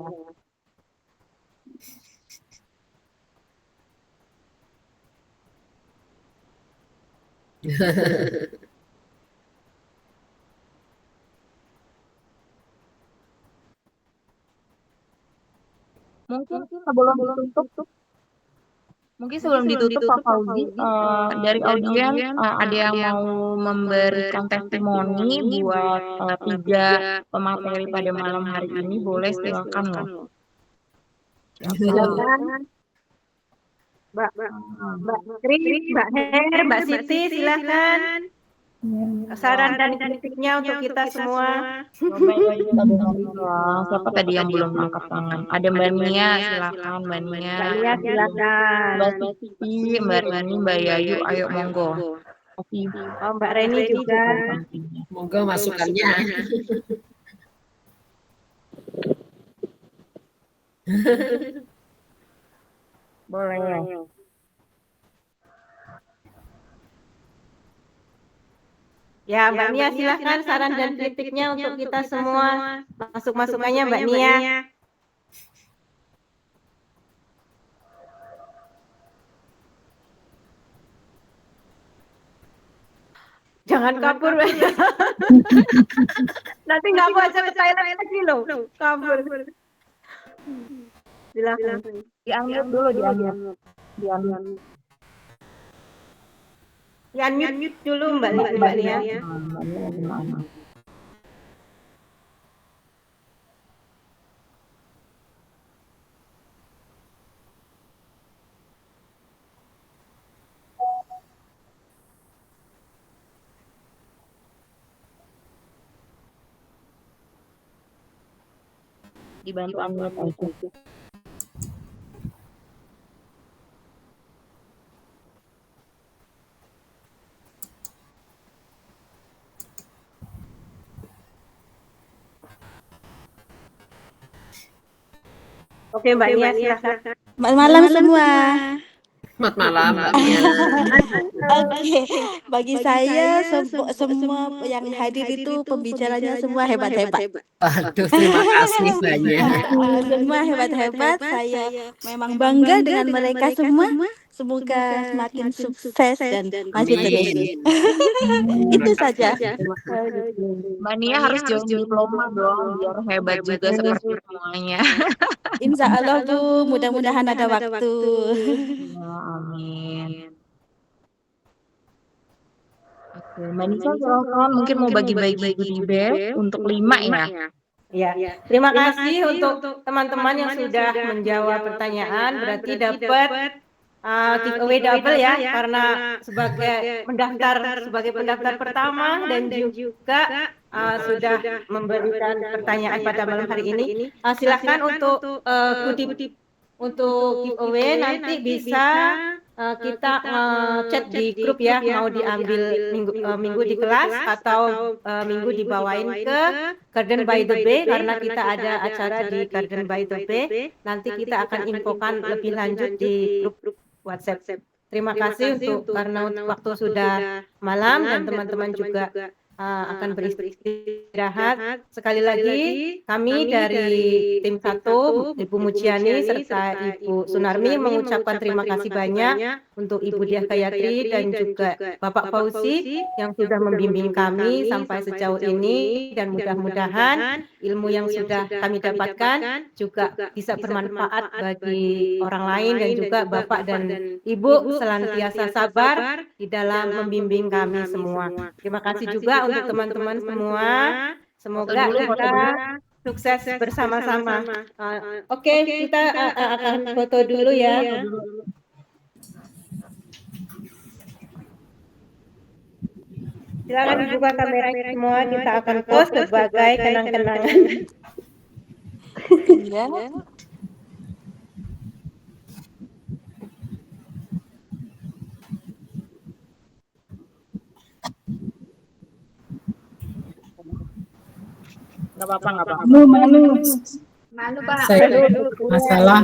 Mungkin sebelum ditutup Pak Fauzi, dari audiens ada yang mau memberikan testimoni buat 3 pemateri pada malam hari ini, boleh silakan loh. Silakan. Mbak Tri, Mbak Her, Mbak Siti, silakan. Saran dan kritiknya untuk kita semua. Siapa tadi yang belum angkat tangan? Ada Mbak Nia, silakan Mbak Nia. Mbak Nia, silakan. Mbak Siti, Mbak Reni, Mbak Yayu, ayo monggo. Oh, Mbak Reni juga. Monggo masukannya. Boleh. Ya, Mbak Nia silahkan saran dan kritiknya untuk kita semua. Masuk-masukannya Mbak Nia. Jangan kabur. Nanti nggak mau aja silent lagi loh. Kabur. Silakan. Di-unmute dulu, di-unmute. Di-unmute dulu Mbak Nia. Dibantu unmute aja. Oke Mbak Nia silakan. Selamat malam semua. Selamat malam Mbak Nia. Oke, bagi saya semua yang hadir itu pembicaranya semua hebat-hebat. Waduh, terima kasih banyak. Semua hebat-hebat. Saya memang bangga dengan mereka semua. Semoga semakin sukses dan maju terus. Amin. Itu saja. Mbak Nia harus join diploma dong biar hebat juga seperti semuanya. Insya Allah Bu, mudah-mudahan ada waktu. Ya, amin. Oke, Mbak Nisa silakan mungkin mau bagi-bagi goodie bag untuk 5 ya. Ya, terima kasih untuk teman-teman yang sudah menjawab pertanyaan. Berarti dapat giveaway double ya, karena sebagai pendaftar pertama dan juga sudah memberikan pertanyaan pada malam hari ini. Silakan untuk giveaway nanti bisa kita chat di grup ya, mau diambil minggu di kelas atau minggu dibawain ke Garden by the Bay, karena kita ada acara di Garden by the Bay. Nanti kita akan infokan lebih lanjut di grup WhatsApp. Terima kasih karena waktu sudah malam dan teman-teman juga akan beristirahat. Sekali lagi kami dari tim 1, Ibu Mujiani serta Ibu Sunarmi mengucapkan terima kasih banyak untuk Ibu Diah Gayatri dan juga Bapak Fauzi yang sudah membimbing kami sampai sejauh ini, dan mudah-mudahan ilmu yang sudah kami dapatkan juga bisa bermanfaat bagi orang lain, dan juga Bapak dan Ibu senantiasa sabar di dalam membimbing kami semua. Terima kasih juga untuk teman-teman semua. Semoga kita sukses bersama-sama. Oke, kita akan foto dulu ya. Silakan dibuka kamera semua, kita akan post sebagai kenang-kenangan. Nggak apa-apa. Malu Pak. Masalah.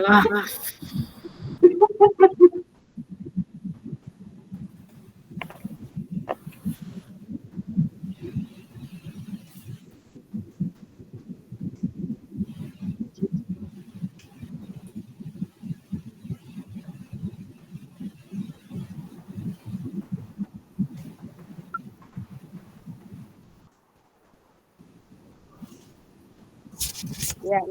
Ya.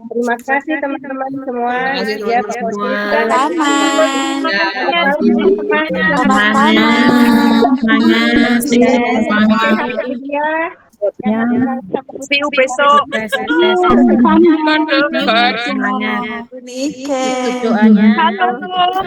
Terima kasih teman-teman semua. Terima kasih semua. See you besok. Semangat. Nike. Doanya. Halo.